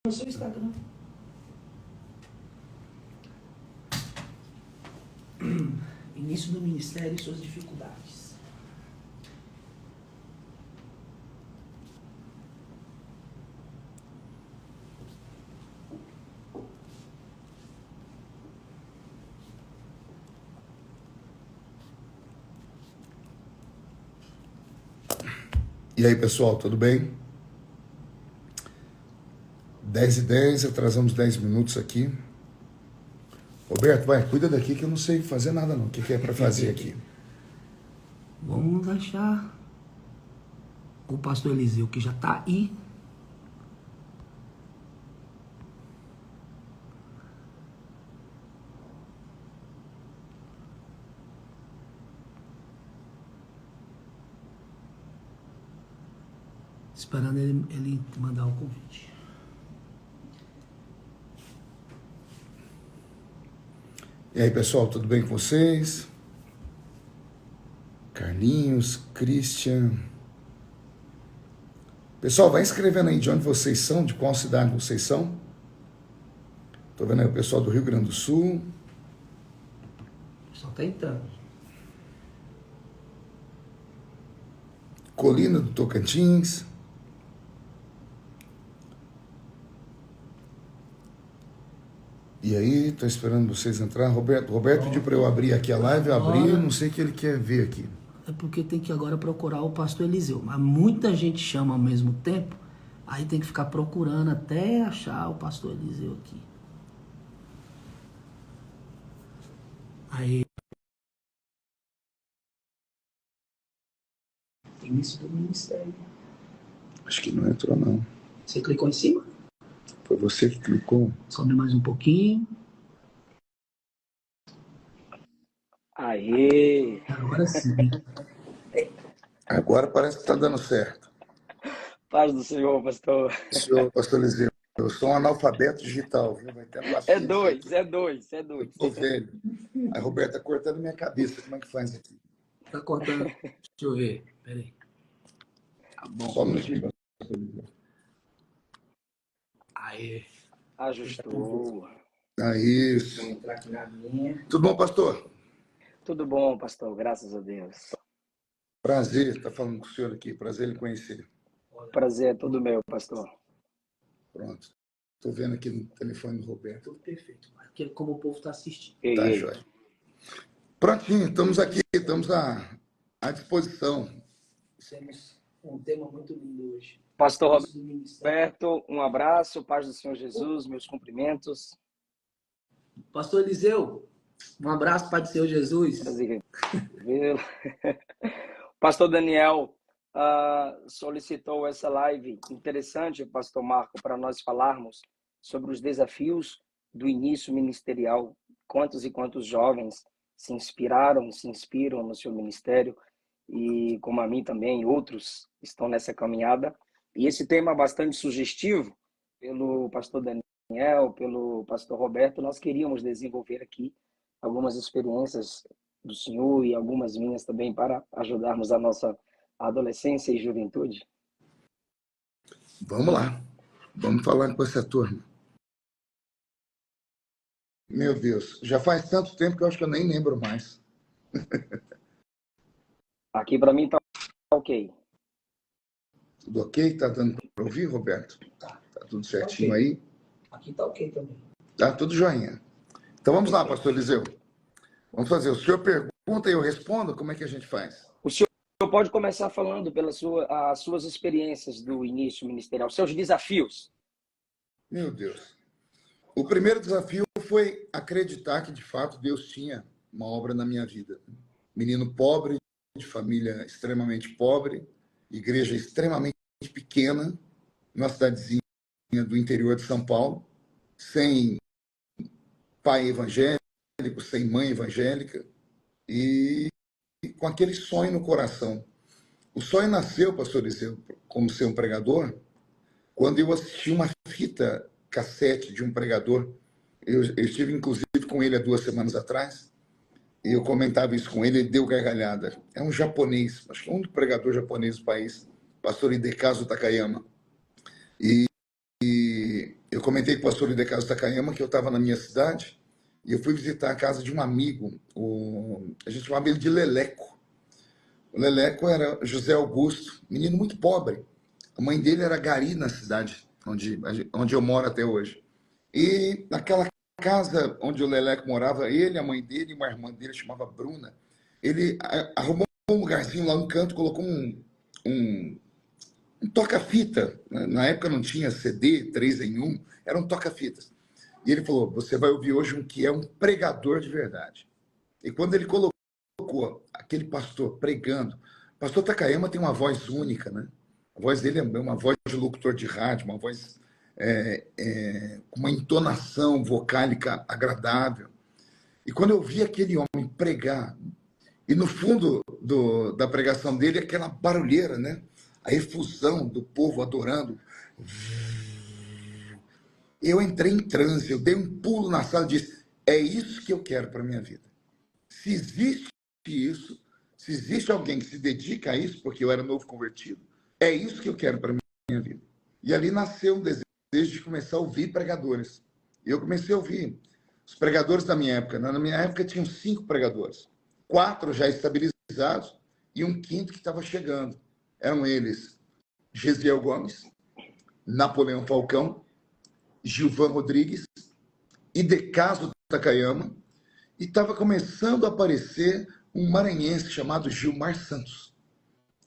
no seu Instagram. Início do ministério e suas dificuldades. E aí, pessoal, tudo bem? 10h10, atrasamos 10 minutos aqui. Roberto, vai, cuida daqui que eu não sei fazer nada não. O que é para fazer aqui? Vamos achar o pastor Eliseu, que já está aí. Esperando ele mandar o convite. E aí, pessoal, tudo bem com vocês? Carlinhos, Christian. Pessoal, vai escrevendo aí de onde vocês são, de qual cidade vocês são. Tô vendo aí o pessoal do Rio Grande do Sul. Só tá entrando. Colina do Tocantins. E aí, tô esperando vocês entrar. Roberto pediu para eu abrir aqui a live, eu abri, não sei o que ele quer ver aqui. É porque tem que agora procurar o pastor Eliseu. Mas muita gente chama ao mesmo tempo, aí tem que ficar procurando até achar o pastor Eliseu aqui. Aí. Início do ministério. Acho que não entrou, não. Você clicou em cima? Foi você que clicou? Sobe mais um pouquinho. Aê! Agora sim. Agora parece que está dando certo. Paz do Senhor, pastor. Senhor pastor Eliseu, eu sou um analfabeto digital, viu? Vai tendo É paciência. dois. Eu tô velho. Aí, Roberto, tá cortando minha cabeça. Como é que faz aqui? Tá cortando. Deixa eu ver. Peraí. Tá bom. Só um minutinho, pastor Eliseu. Aê. Ajustou. Ah, isso. Vou entrar aqui na minha. Tudo bom, pastor? Tudo bom, pastor, graças a Deus. Prazer estar falando com o senhor aqui. Prazer em lhe conhecer. Prazer é todo meu, pastor. Pronto. Estou vendo aqui no telefone do Roberto. Tudo perfeito. Aqui é como o povo está assistindo. Tá, Ei. jóia. Prontinho, estamos aqui, estamos à disposição. Temos um tema muito lindo hoje. Pastor Início do ministério. Roberto, um abraço, paz do Senhor Jesus, meus cumprimentos. Pastor Eliseu, um abraço, Pai do Senhor Jesus. Prazer vê-lo. Pastor Daniel solicitou essa live interessante, pastor Marco, para nós falarmos sobre os desafios do início ministerial. Quantos e quantos jovens se inspiraram, se inspiram no seu ministério e, como a mim também, outros estão nessa caminhada. E esse tema bastante sugestivo pelo pastor Daniel, pelo pastor Roberto, nós queríamos desenvolver aqui algumas experiências do senhor e algumas minhas também para ajudarmos a nossa adolescência e juventude. Vamos lá. Vamos falar com essa turma. Meu Deus, já faz tanto tempo que eu acho que eu nem lembro mais. Aqui para mim tá ok. Tudo ok? Tá dando para ouvir, Roberto? Tá. Tá tudo certinho Ok. aí? Aqui tá ok também. Tá tudo joinha. Então vamos lá, pastor Eliseu. Vamos fazer. O senhor pergunta e eu respondo? Como é que a gente faz? O senhor pode começar falando pelas suas experiências do início ministerial, seus desafios. Meu Deus. O primeiro desafio foi acreditar que, de fato, Deus tinha uma obra na minha vida. Menino pobre, de família extremamente pobre, igreja extremamente pequena, numa cidadezinha do interior de São Paulo, sem pai evangélico, sem mãe evangélica, e com aquele sonho no coração. O sonho nasceu, pastor Eliseu, como ser um pregador, quando eu assisti uma fita cassete de um pregador. Eu estive, inclusive, com ele há 2 semanas atrás, e eu comentava isso com ele, ele deu gargalhada. É um japonês, acho que é o único pregador japonês do país, pastor Hidekazu Takayama. E eu comentei com o pastor de Casa Takayama que eu estava na minha cidade e eu fui visitar a casa de um amigo, a gente chamava ele de Leleco. O Leleco era José Augusto, menino muito pobre. A mãe dele era gari na cidade, onde eu moro até hoje. E naquela casa onde o Leleco morava, ele, a mãe dele e uma irmã dele, chamava Bruna, ele arrumou um lugarzinho lá no canto, colocou um toca-fita. Na época não tinha CD, 3 em 1, era um toca-fitas. E ele falou, você vai ouvir hoje um que é um pregador de verdade. E quando ele colocou aquele pastor pregando, o pastor Takayama tem uma voz única, né? A voz dele é uma voz de locutor de rádio, uma voz com uma entonação vocálica agradável. E quando eu vi aquele homem pregar, e no fundo da pregação dele, aquela barulheira, né? A efusão do povo adorando. Eu entrei em transe, eu dei um pulo na sala e disse, é isso que eu quero para a minha vida. Se existe isso, se existe alguém que se dedica a isso, porque eu era novo convertido, é isso que eu quero para a minha vida. E ali nasceu um desejo de começar a ouvir pregadores. E eu comecei a ouvir os pregadores da minha época. Na minha época tinham 5 pregadores. 4 já estabilizados e um quinto que estava chegando. Eram eles Gesiel Gomes, Napoleão Falcão, Gilvan Rodrigues e Decaso Takayama. E estava começando a aparecer um maranhense chamado Gilmar Santos,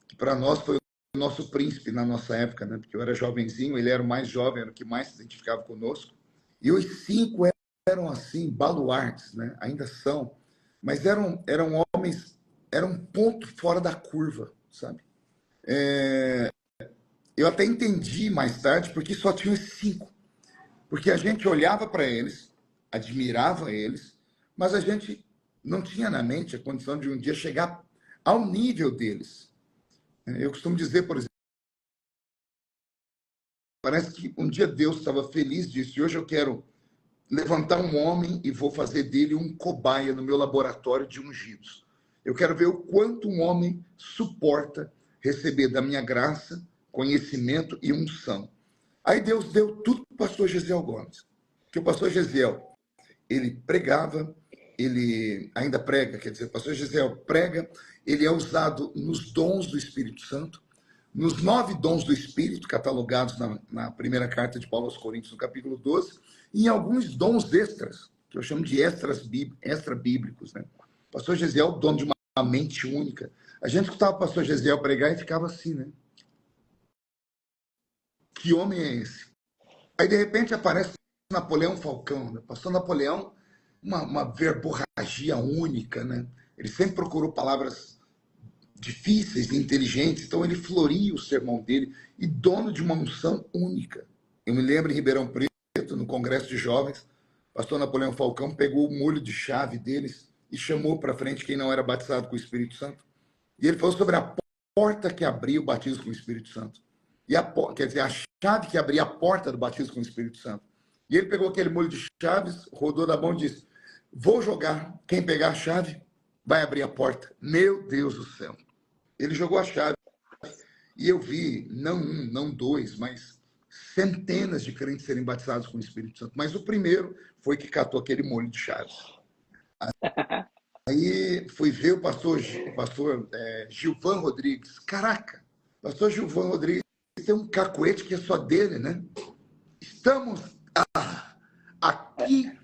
que para nós foi o nosso príncipe na nossa época, né? Porque eu era jovenzinho, ele era o mais jovem, era o que mais se identificava conosco. E os 5 eram assim, baluartes, né? Ainda são, mas eram homens, eram um ponto fora da curva, sabe? Eu até entendi mais tarde porque só tinha os 5. Porque a gente olhava para eles, admirava eles, mas a gente não tinha na mente a condição de um dia chegar ao nível deles. Eu costumo dizer, por exemplo, parece que um dia Deus estava feliz disso, e hoje eu quero levantar um homem e vou fazer dele um cobaia no meu laboratório de ungidos. Eu quero ver o quanto um homem suporta receber da minha graça, conhecimento e unção. Aí Deus deu tudo para o pastor Gesiel Gomes. Porque o pastor Gesiel, ele pregava, ele ainda prega, quer dizer, o pastor Gesiel prega, ele é usado nos dons do Espírito Santo, nos 9 dons do Espírito, catalogados na primeira carta de Paulo aos Coríntios, no capítulo 12, e em alguns dons extras, que eu chamo de extra-bíblicos. Né? O pastor Gesiel, dono de uma mente única. A gente escutava o pastor Gesiel pregar e ficava assim, né? Que homem é esse? Aí, de repente, aparece Napoleão Falcão. Né? Pastor Napoleão, uma verborragia única, né? Ele sempre procurou palavras difíceis e inteligentes, então ele floria o sermão dele, e dono de uma unção única. Eu me lembro em Ribeirão Preto, no Congresso de Jovens, pastor Napoleão Falcão pegou o molho de chave deles e chamou para frente quem não era batizado com o Espírito Santo. E ele falou sobre a porta que abria o batismo com o Espírito Santo. E quer dizer, a chave que abria a porta do batismo com o Espírito Santo. E ele pegou aquele molho de chaves, rodou na mão e disse, vou jogar, quem pegar a chave vai abrir a porta. Meu Deus do céu. Ele jogou a chave e eu vi, não um, não 2, mas centenas de crentes serem batizados com o Espírito Santo. Mas o primeiro foi que catou aquele molho de chaves. Aí fui ver o pastor Gilvan Rodrigues. Caraca, pastor Gilvan Rodrigues tem um cacuete que é só dele, né? Estamos aqui,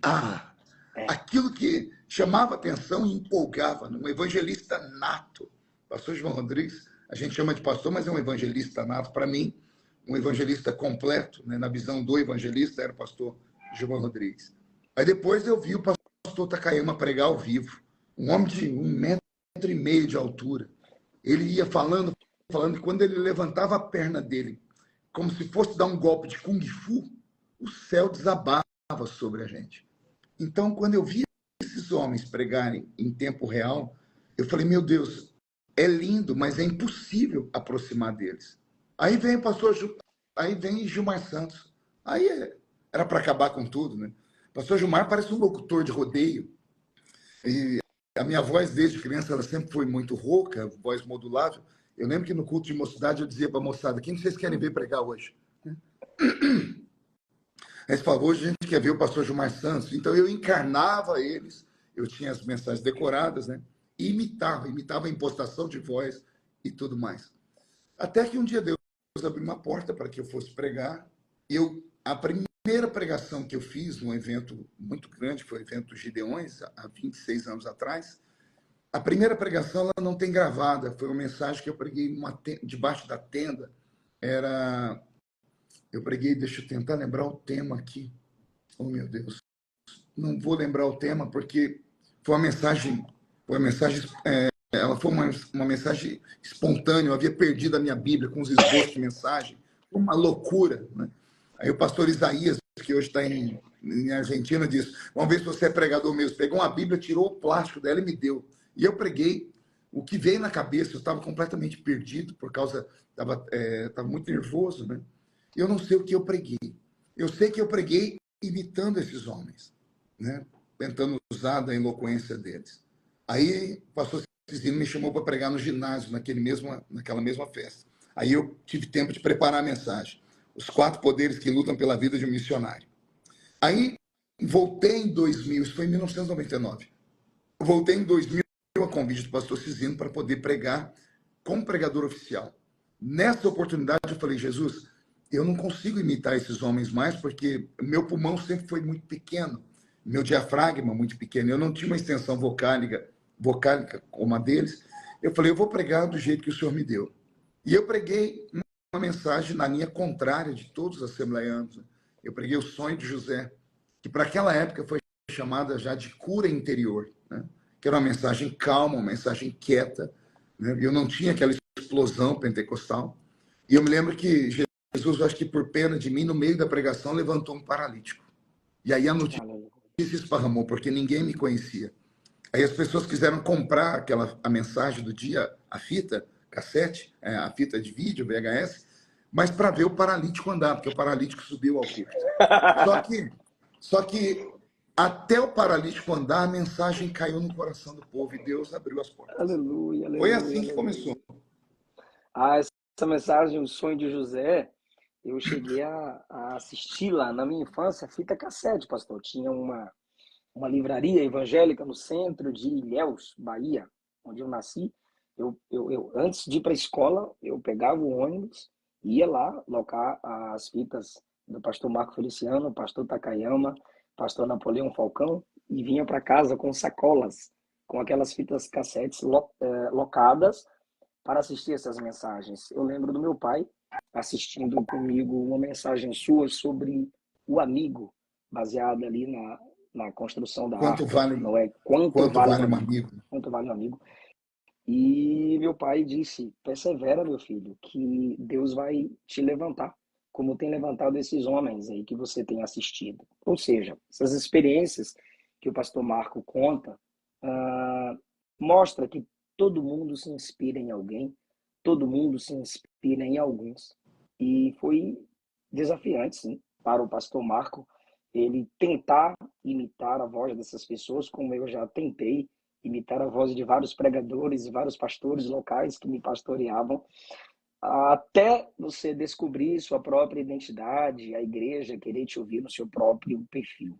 aquilo que chamava atenção e empolgava, um evangelista nato. Pastor Gilvan Rodrigues, a gente chama de pastor, mas é um evangelista nato. Para mim, um evangelista completo, né? Na visão do evangelista, era o pastor Gilvan Rodrigues. Aí depois eu vi o pastor Takayama pregar ao vivo. Um homem de 1,5 metro de altura. Ele ia falando, e quando ele levantava a perna dele, como se fosse dar um golpe de Kung Fu, o céu desabava sobre a gente. Então, quando eu vi esses homens pregarem em tempo real, eu falei, meu Deus, é lindo, mas é impossível aproximar deles. Aí vem Gilmar Santos. Aí era para acabar com tudo, né? O pastor Gilmar parece um locutor de rodeio. E a minha voz, desde criança, ela sempre foi muito rouca, voz modulável. Eu lembro que no culto de mocidade eu dizia para a moçada, quem vocês querem ver pregar hoje? Aí você fala, hoje a gente quer ver o pastor Gilmar Santos. Então eu encarnava eles, eu tinha as mensagens decoradas, né? E imitava a impostação de voz e tudo mais. Até que um dia Deus abriu uma porta para que eu fosse pregar. A primeira pregação que eu fiz num evento muito grande, foi o evento Gideões, há 26 anos atrás. A primeira pregação ela não tem gravada, foi uma mensagem que eu preguei debaixo da tenda. Eu preguei, deixa eu tentar lembrar o tema aqui. Oh, meu Deus. Não vou lembrar o tema, porque foi uma mensagem, ela foi uma mensagem espontânea. Eu havia perdido a minha Bíblia com os esboços de mensagem. Foi uma loucura, né? Aí o pastor Isaías, que hoje está em Argentina, disse, vamos ver se você é pregador mesmo. Pegou uma Bíblia, tirou o plástico dela e me deu. E eu preguei o que veio na cabeça. Eu estava completamente perdido, por causa, estava muito nervoso, né? Eu não sei o que eu preguei. Eu sei que eu preguei imitando esses homens, né? Tentando usar da eloquência deles. Aí o pastor Cisino me chamou para pregar no ginásio, naquela mesma festa. Aí eu tive tempo de preparar a mensagem. Os 4 poderes que lutam pela vida de um missionário. Aí voltei em 2000, isso foi em 1999. Voltei em 2000 a convite do pastor Cisino para poder pregar como pregador oficial. Nessa oportunidade eu falei, Jesus, eu não consigo imitar esses homens mais, porque meu pulmão sempre foi muito pequeno, meu diafragma muito pequeno, eu não tinha uma extensão vocálica como a deles. Eu falei, eu vou pregar do jeito que o Senhor me deu. E eu preguei uma mensagem na linha contrária de todos os assembleianos. Eu preguei o sonho de José, que para aquela época foi chamada já de cura interior, né? Que era uma mensagem calma, uma mensagem quieta, né? Eu não tinha aquela explosão pentecostal. E eu me lembro que Jesus, acho que por pena de mim, no meio da pregação, levantou um paralítico. E aí a notícia esparramou, porque ninguém me conhecia. Aí as pessoas quiseram comprar a mensagem do dia, a fita cassete, a fita de vídeo, VHS, mas para ver o paralítico andar, porque o paralítico subiu ao púlpito. Só que até o paralítico andar, a mensagem caiu no coração do povo e Deus abriu as portas. Aleluia, aleluia. Foi assim que aleluia. começou. Essa mensagem, o sonho de José, eu cheguei a assistir lá na minha infância, fita cassete, pastor. Tinha uma livraria evangélica no centro de Ilhéus, Bahia, onde eu nasci. Antes de ir para a escola, eu pegava o ônibus, ia lá locar as fitas do pastor Marco Feliciano, pastor Takayama, pastor Napoleão Falcão, e vinha para casa com sacolas, com aquelas fitas cassetes locadas para assistir essas mensagens. Eu lembro do meu pai assistindo comigo uma mensagem sua sobre o amigo, baseada ali na construção da Quanto arca, vale, não é? quanto vale um amigo? Quanto vale um amigo? E meu pai disse, persevera, meu filho, que Deus vai te levantar, como tem levantado esses homens aí que você tem assistido. Ou seja, essas experiências que o pastor Marco conta, mostra que todo mundo se inspira em alguém, todo mundo se inspira em alguns. E foi desafiante, sim, para o pastor Marco, ele tentar imitar a voz dessas pessoas, como eu já tentei imitar a voz de vários pregadores e vários pastores locais que me pastoreavam, até você descobrir sua própria identidade, a igreja querer te ouvir no seu próprio perfil.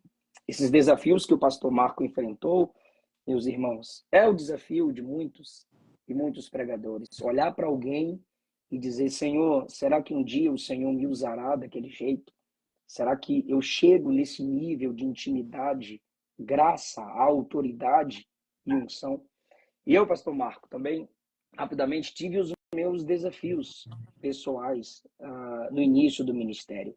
Esses desafios que o pastor Marco enfrentou, meus irmãos, é o desafio de muitos e muitos pregadores. Olhar para alguém e dizer, Senhor, será que um dia o Senhor me usará daquele jeito? Será que eu chego nesse nível de intimidade, graça, autoridade e unção? E eu, pastor Marco, também, rapidamente, tive os meus desafios pessoais no início do ministério.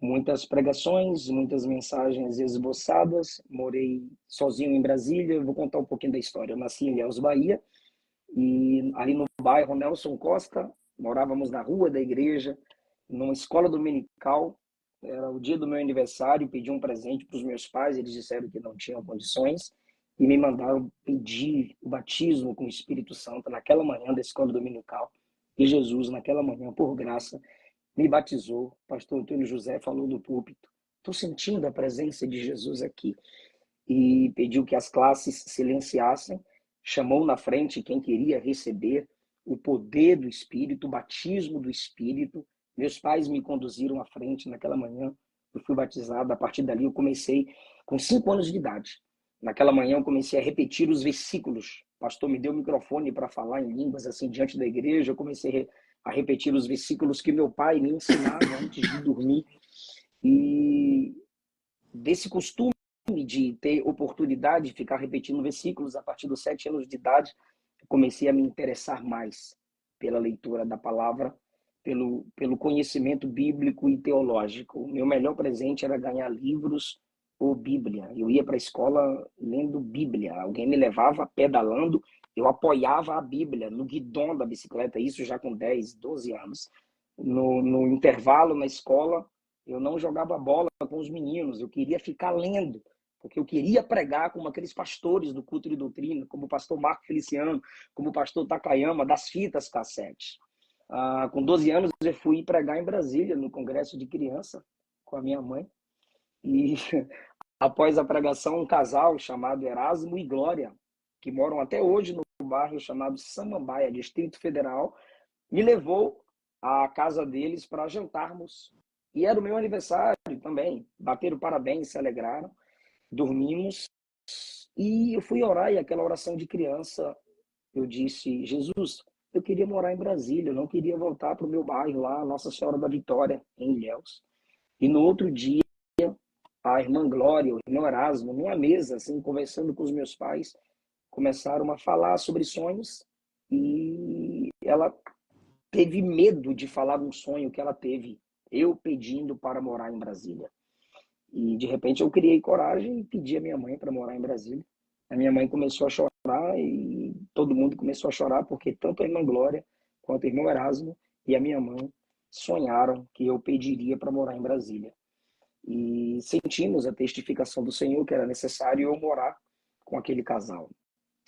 Muitas pregações, muitas mensagens esboçadas. Morei sozinho em Brasília. Vou contar um pouquinho da história. Eu nasci em Ilhéus, Bahia, e ali no bairro Nelson Costa, morávamos na rua da igreja, numa escola dominical. Era o dia do meu aniversário, pedi um presente para os meus pais, eles disseram que não tinham condições e me mandaram pedir o batismo com o Espírito Santo naquela manhã da escola dominical. E Jesus, naquela manhã, por graça, me batizou. O pastor Antônio José falou do púlpito. Estou sentindo a presença de Jesus aqui. E pediu que as classes silenciassem, chamou na frente quem queria receber o poder do Espírito, o batismo do Espírito. Meus pais me conduziram à frente naquela manhã, eu fui batizado. A partir dali eu comecei com 5 anos de idade. Naquela manhã eu comecei a repetir os versículos. O pastor me deu o microfone para falar em línguas assim diante da igreja. Eu comecei a repetir os versículos que meu pai me ensinava antes de dormir. E desse costume de ter oportunidade de ficar repetindo versículos a partir dos 7 anos de idade, eu comecei a me interessar mais pela leitura da palavra, pelo conhecimento bíblico e teológico. O meu melhor presente era ganhar livros ou Bíblia. Eu ia para a escola lendo Bíblia. Alguém me levava pedalando, eu apoiava a Bíblia no guidão da bicicleta, isso já com 10, 12 anos. No intervalo na escola, eu não jogava bola com os meninos, eu queria ficar lendo, porque eu queria pregar como aqueles pastores do culto de doutrina, como o pastor Marco Feliciano, como o pastor Takayama, das fitas cassete. Com 12 anos, eu fui pregar em Brasília, no congresso de criança, com a minha mãe. E após a pregação, um casal chamado Erasmo e Glória, que moram até hoje no bairro chamado Samambaia, Distrito Federal, me levou à casa deles para jantarmos. E era o meu aniversário também. Bateram parabéns, se alegraram. Dormimos. E eu fui orar, e aquela oração de criança, eu disse: Jesus, eu queria morar em Brasília, eu não queria voltar para o meu bairro lá, Nossa Senhora da Vitória, em Ilhéus. E no outro dia, a irmã Glória, o irmão Erasmo, numa mesa, assim, conversando com os meus pais, começaram a falar sobre sonhos, e ela teve medo de falar um sonho que ela teve, eu pedindo para morar em Brasília. E, de repente, eu criei coragem e pedi a minha mãe para morar em Brasília. A minha mãe começou a chorar e todo mundo começou a chorar, porque tanto a irmã Glória quanto o irmão Erasmo e a minha mãe sonharam que eu pediria para morar em Brasília. E sentimos a testificação do Senhor que era necessário eu morar com aquele casal.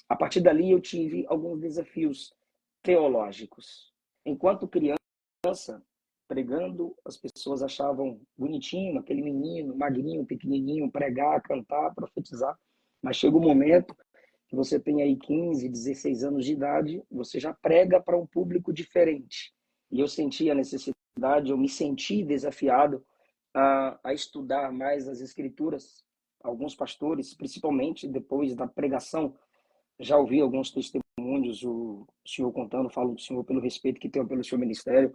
A partir dali eu tive alguns desafios teológicos. Enquanto criança, pregando, as pessoas achavam bonitinho aquele menino, magrinho, pequenininho, pregar, cantar, profetizar. Mas chega um momento que você tem aí 15, 16 anos de idade, você já prega para um público diferente. E eu senti a necessidade, eu me senti desafiado a estudar mais as Escrituras. Alguns pastores, principalmente depois da pregação, já ouvi alguns testemunhos, o senhor contando, falo do senhor pelo respeito que tenho pelo seu ministério,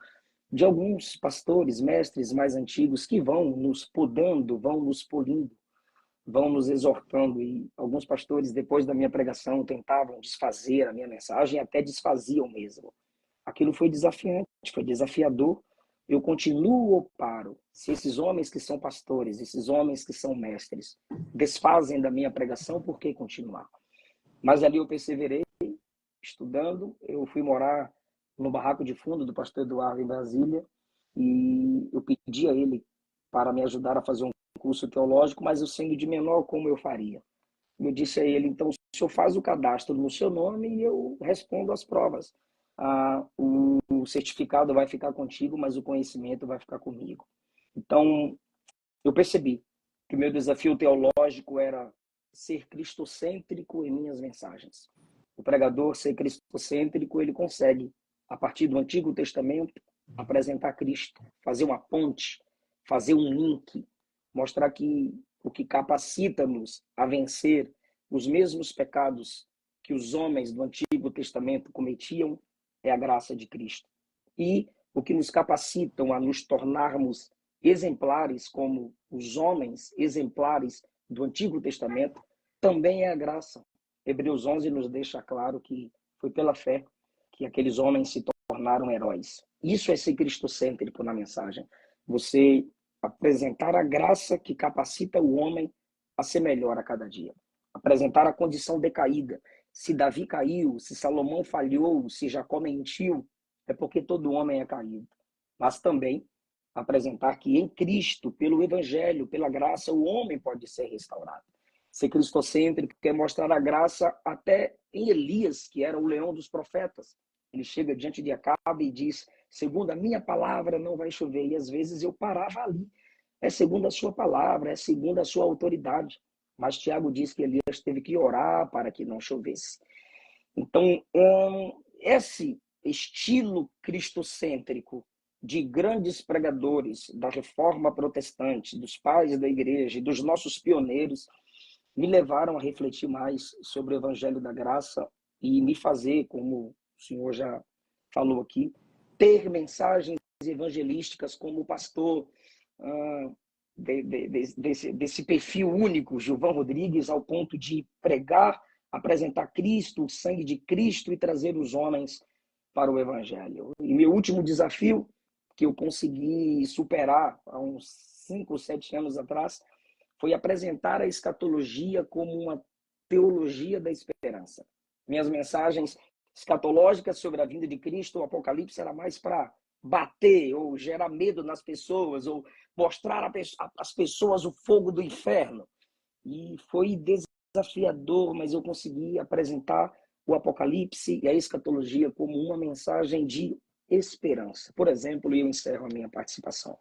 de alguns pastores, mestres mais antigos que vão nos podando, vão nos polindo, vão nos exortando. E alguns pastores, depois da minha pregação, tentavam desfazer a minha mensagem, até desfaziam mesmo. Aquilo foi desafiante, foi desafiador. Eu continuo ou paro? Se esses homens que são pastores, esses homens que são mestres, desfazem da minha pregação, por que continuar? Mas ali eu perseverei, estudando. Eu fui morar no barraco de fundo do pastor Eduardo, em Brasília, e eu pedi a ele para me ajudar a fazer um curso teológico, mas eu sendo de menor, como eu faria? Eu disse a ele: então, o senhor faz o cadastro no seu nome e eu respondo às provas. O certificado vai ficar contigo, mas o conhecimento vai ficar comigo. Então, eu percebi que o meu desafio teológico era ser cristocêntrico em minhas mensagens. O pregador ser cristocêntrico, ele consegue, a partir do Antigo Testamento, apresentar Cristo, fazer uma ponte, fazer um link, mostrar que o que capacita-nos a vencer os mesmos pecados que os homens do Antigo Testamento cometiam é a graça de Cristo. E o que nos capacitam a nos tornarmos exemplares como os homens exemplares do Antigo Testamento também é a graça. Hebreus 11 nos deixa claro que foi pela fé que aqueles homens se tornaram heróis. Isso é ser cristocêntrico na mensagem. Você apresentar a graça que capacita o homem a ser melhor a cada dia. Apresentar a condição decaída. Se Davi caiu, se Salomão falhou, se Jacó mentiu, é porque todo homem é caído. Mas também apresentar que em Cristo, pelo Evangelho, pela graça, o homem pode ser restaurado. Ser cristocêntrico quer mostrar a graça até em Elias, que era o leão dos profetas. Ele chega diante de Acabe e diz: segundo a minha palavra não vai chover. E às vezes eu parava ali. É segundo a sua palavra, é segundo a sua autoridade. Mas Tiago diz que Elias teve que orar para que não chovesse. Então, esse estilo cristocêntrico de grandes pregadores da Reforma Protestante, dos pais da igreja e dos nossos pioneiros, me levaram a refletir mais sobre o Evangelho da Graça e me fazer, como o senhor já falou aqui, ter mensagens evangelísticas como o pastor desse perfil único, Gilvan Rodrigues, ao ponto de pregar, apresentar Cristo, o sangue de Cristo e trazer os homens para o Evangelho. E meu último desafio, que eu consegui superar há uns 5 ou 7 anos atrás, foi apresentar a escatologia como uma teologia da esperança. Minhas mensagens escatológicas sobre a vinda de Cristo, o Apocalipse, era mais para bater ou gerar medo nas pessoas, ou mostrar às pessoas o fogo do inferno. E foi desafiador, mas eu consegui apresentar o Apocalipse e a escatologia como uma mensagem de esperança. Por exemplo, e eu encerro a minha participação.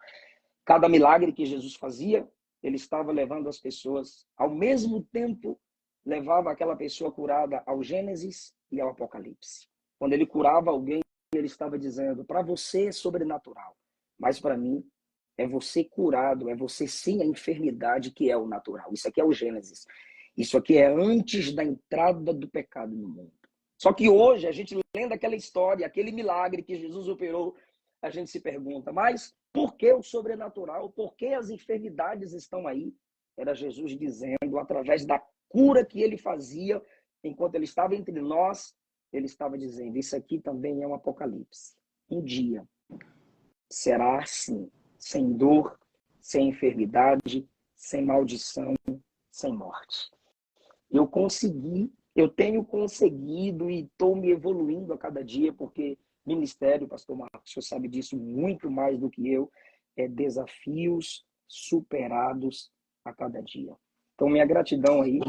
Cada milagre que Jesus fazia, ele estava levando as pessoas, ao mesmo tempo, levava aquela pessoa curada ao Gênesis e ao Apocalipse. Quando ele curava alguém, ele estava dizendo, para você é sobrenatural, mas para mim é você curado, é você sem a enfermidade que é o natural. Isso aqui é o Gênesis. Isso aqui é antes da entrada do pecado no mundo. Só que hoje, a gente lendo aquela história, aquele milagre que Jesus operou, a gente se pergunta, mas por que o sobrenatural? Por que as enfermidades estão aí? Era Jesus dizendo, através da cura que ele fazia, enquanto ele estava entre nós, ele estava dizendo, isso aqui também é um apocalipse. Um dia será assim, sem dor, sem enfermidade, sem maldição, sem morte. Eu tenho conseguido e estou me evoluindo a cada dia, porque ministério, pastor Marcos, o senhor sabe disso muito mais do que eu, é desafios superados a cada dia. Então, minha gratidão aí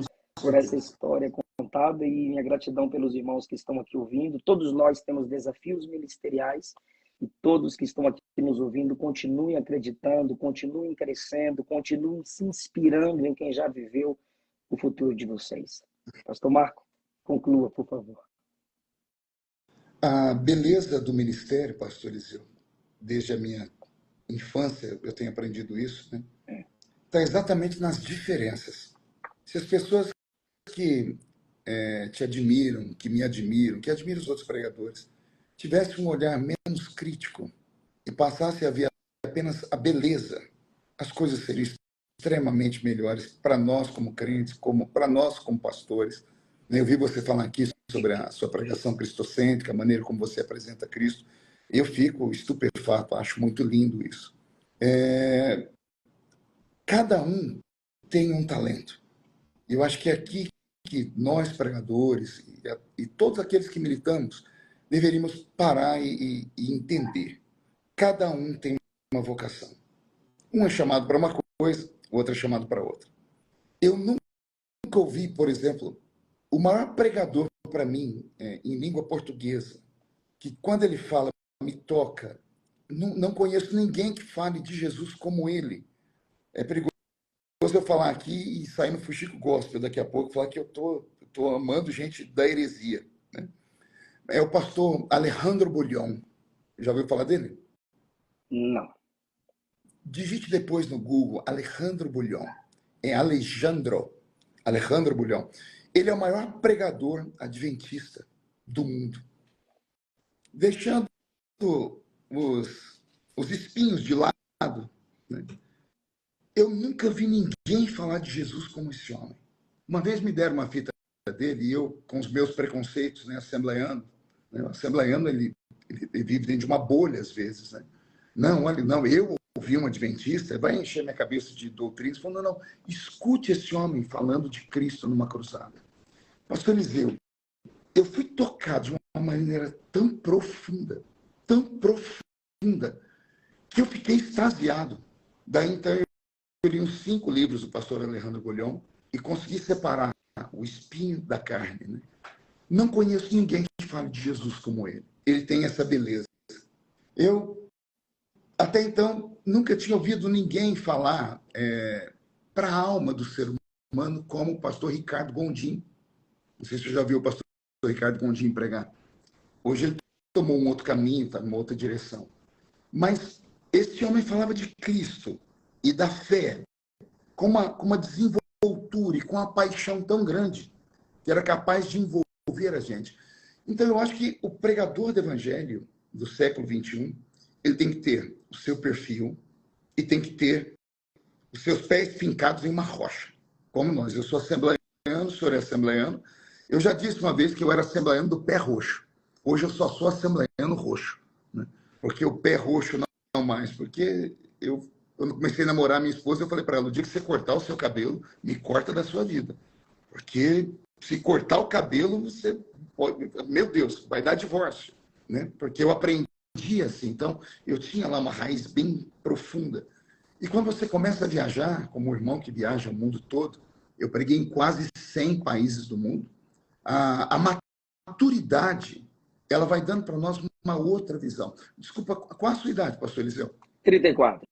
por essa história contada e minha gratidão pelos irmãos que estão aqui ouvindo. Todos nós temos desafios ministeriais e todos que estão aqui nos ouvindo continuem acreditando, continuem crescendo, continuem se inspirando em quem já viveu o futuro de vocês. Pastor Marco, conclua, por favor. A beleza do ministério, pastor Eliseu, desde a minha infância eu tenho aprendido isso, né? Está exatamente nas diferenças. Se as pessoas que te admiram, que me admiram, que admiram os outros pregadores, tivessem um olhar menos crítico e passassem a ver apenas a beleza, as coisas seriam extremamente melhores para nós como crentes, para nós como pastores. Eu vi você falar aqui sobre a sua pregação cristocêntrica, a maneira como você apresenta Cristo. Eu fico estupefato, acho muito lindo isso. Cada um tem um talento. Eu acho que é aqui que nós, pregadores, e todos aqueles que militamos, deveríamos parar e entender. Cada um tem uma vocação. Um é chamado para uma coisa, o outro é chamado para outra. Eu nunca ouvi, por exemplo, o maior pregador para mim, em língua portuguesa, que quando ele fala, me toca, não conheço ninguém que fale de Jesus como ele. É perigoso eu falar aqui e sair no fuxico gospel daqui a pouco, falar que eu tô amando gente da heresia, né? É o pastor Alejandro Bulhon. Já ouviu falar dele? Não. Digite depois no Google Alejandro Bulhon. É Alejandro Bulhon. Ele é o maior pregador adventista do mundo. Deixando os espinhos de lado, né? Eu nunca vi ninguém falar de Jesus como esse homem. Uma vez me deram uma fita dele e eu, com os meus preconceitos, né, assembleiano, né, o assembleiano ele vive dentro de uma bolha às vezes, né? Não, olha, não, eu ouvi um adventista, vai encher minha cabeça de doutrinas, falando, não, escute esse homem falando de Cristo numa cruzada. Pastor Eliseu, eu fui tocado de uma maneira tão profunda, que eu fiquei extasiado. Daí, então, eu li uns 5 livros do pastor Alejandro Bulhon e consegui separar o espinho da carne, né? Não conheço ninguém que fale de Jesus como ele. Ele tem essa beleza. Eu, até então, nunca tinha ouvido ninguém falar para a alma do ser humano como o pastor Ricardo Gondim. Não sei se você já viu o pastor Ricardo Gondim pregar. Hoje ele tomou um outro caminho, está numa outra direção. Mas esse homem falava de Cristo e da fé com uma desenvoltura e com uma paixão tão grande que era capaz de envolver a gente. Então, eu acho que o pregador do evangelho do século XXI, ele tem que ter o seu perfil e tem que ter os seus pés fincados em uma rocha, como nós. Eu sou assembleiano, o senhor é assembleiano. Eu já disse uma vez que eu era assembleiano do pé roxo. Hoje eu só sou assembleiano roxo, né? Porque o pé roxo não mais, porque quando comecei a namorar minha esposa, eu falei para ela, o dia que você cortar o seu cabelo, me corta da sua vida. Porque se cortar o cabelo, você pode... Meu Deus, vai dar divórcio, né? Porque eu aprendi assim. Então, eu tinha lá uma raiz bem profunda. E quando você começa a viajar, como o irmão que viaja o mundo todo, eu preguei em quase 100 países do mundo, a maturidade, ela vai dando para nós uma outra visão. Desculpa, qual a sua idade, pastor Eliseu? 34.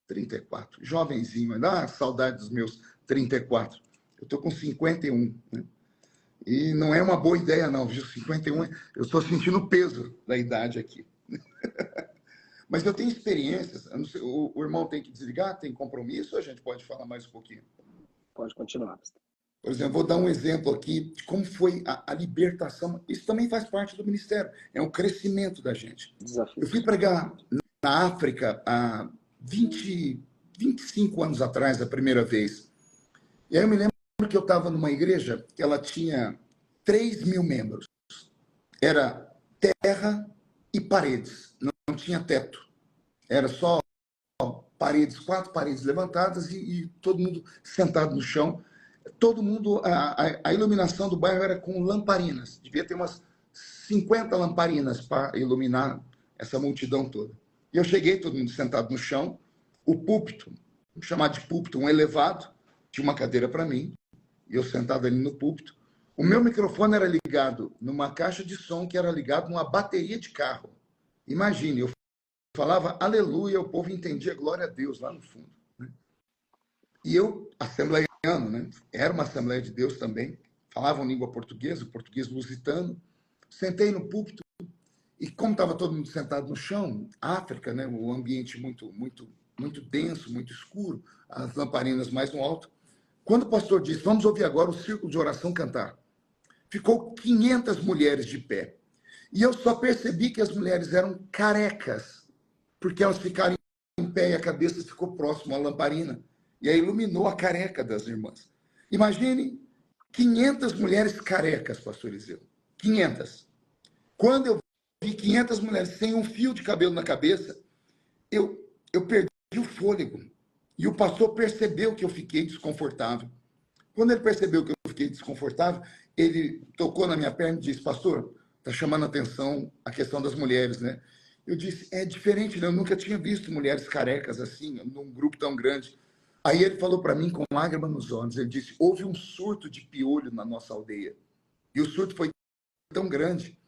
34. Jovenzinho, dá saudade dos meus 34. Eu estou com 51, né? E não é uma boa ideia, não, viu? 51, eu estou sentindo o peso da idade aqui. Mas eu tenho experiências. Eu não sei, o irmão tem que desligar, tem compromisso, ou a gente pode falar mais um pouquinho? Pode continuar. Por exemplo, vou dar um exemplo aqui de como foi a libertação. Isso também faz parte do ministério. É um crescimento da gente. Desafio. Eu fui pregar na África há 25 anos atrás, a primeira vez. E aí eu me lembro que eu estava numa igreja que ela tinha 3.000 membros. Era terra e paredes. Não tinha teto. Era só paredes, 4 paredes levantadas e todo mundo sentado no chão. Todo mundo, a iluminação do bairro era com lamparinas. Devia ter umas 50 lamparinas para iluminar essa multidão toda. E eu cheguei, todo mundo sentado no chão, o púlpito, vamos chamar de púlpito, um elevado, tinha uma cadeira para mim, e eu sentado ali no púlpito. O meu microfone era ligado numa caixa de som que era ligado numa bateria de carro. Imagine, eu falava aleluia, o povo entendia glória a Deus lá no fundo, né? E eu, assembleiano, né? Era uma Assembleia de Deus também, falavam língua portuguesa, português lusitano. Sentei no púlpito e como estava todo mundo sentado no chão, África, né? O ambiente muito denso, muito escuro, as lamparinas mais no alto. Quando o pastor disse, vamos ouvir agora o círculo de oração cantar, ficou 500 mulheres de pé. E eu só percebi que as mulheres eram carecas, porque elas ficaram em pé e a cabeça ficou próximo à lamparina. E aí iluminou a careca das irmãs. Imagine 500 mulheres carecas, pastor Eliseu. 500. Quando eu vi 500 mulheres sem um fio de cabelo na cabeça, eu perdi o fôlego. E o pastor percebeu que eu fiquei desconfortável. Quando ele percebeu que eu fiquei desconfortável, ele tocou na minha perna e disse, pastor, está chamando a atenção a questão das mulheres, né? Eu disse, é diferente, né? Eu nunca tinha visto mulheres carecas assim, num grupo tão grande. Aí ele falou para mim com lágrima nos olhos, ele disse, houve um surto de piolho na nossa aldeia. E o surto foi tão grande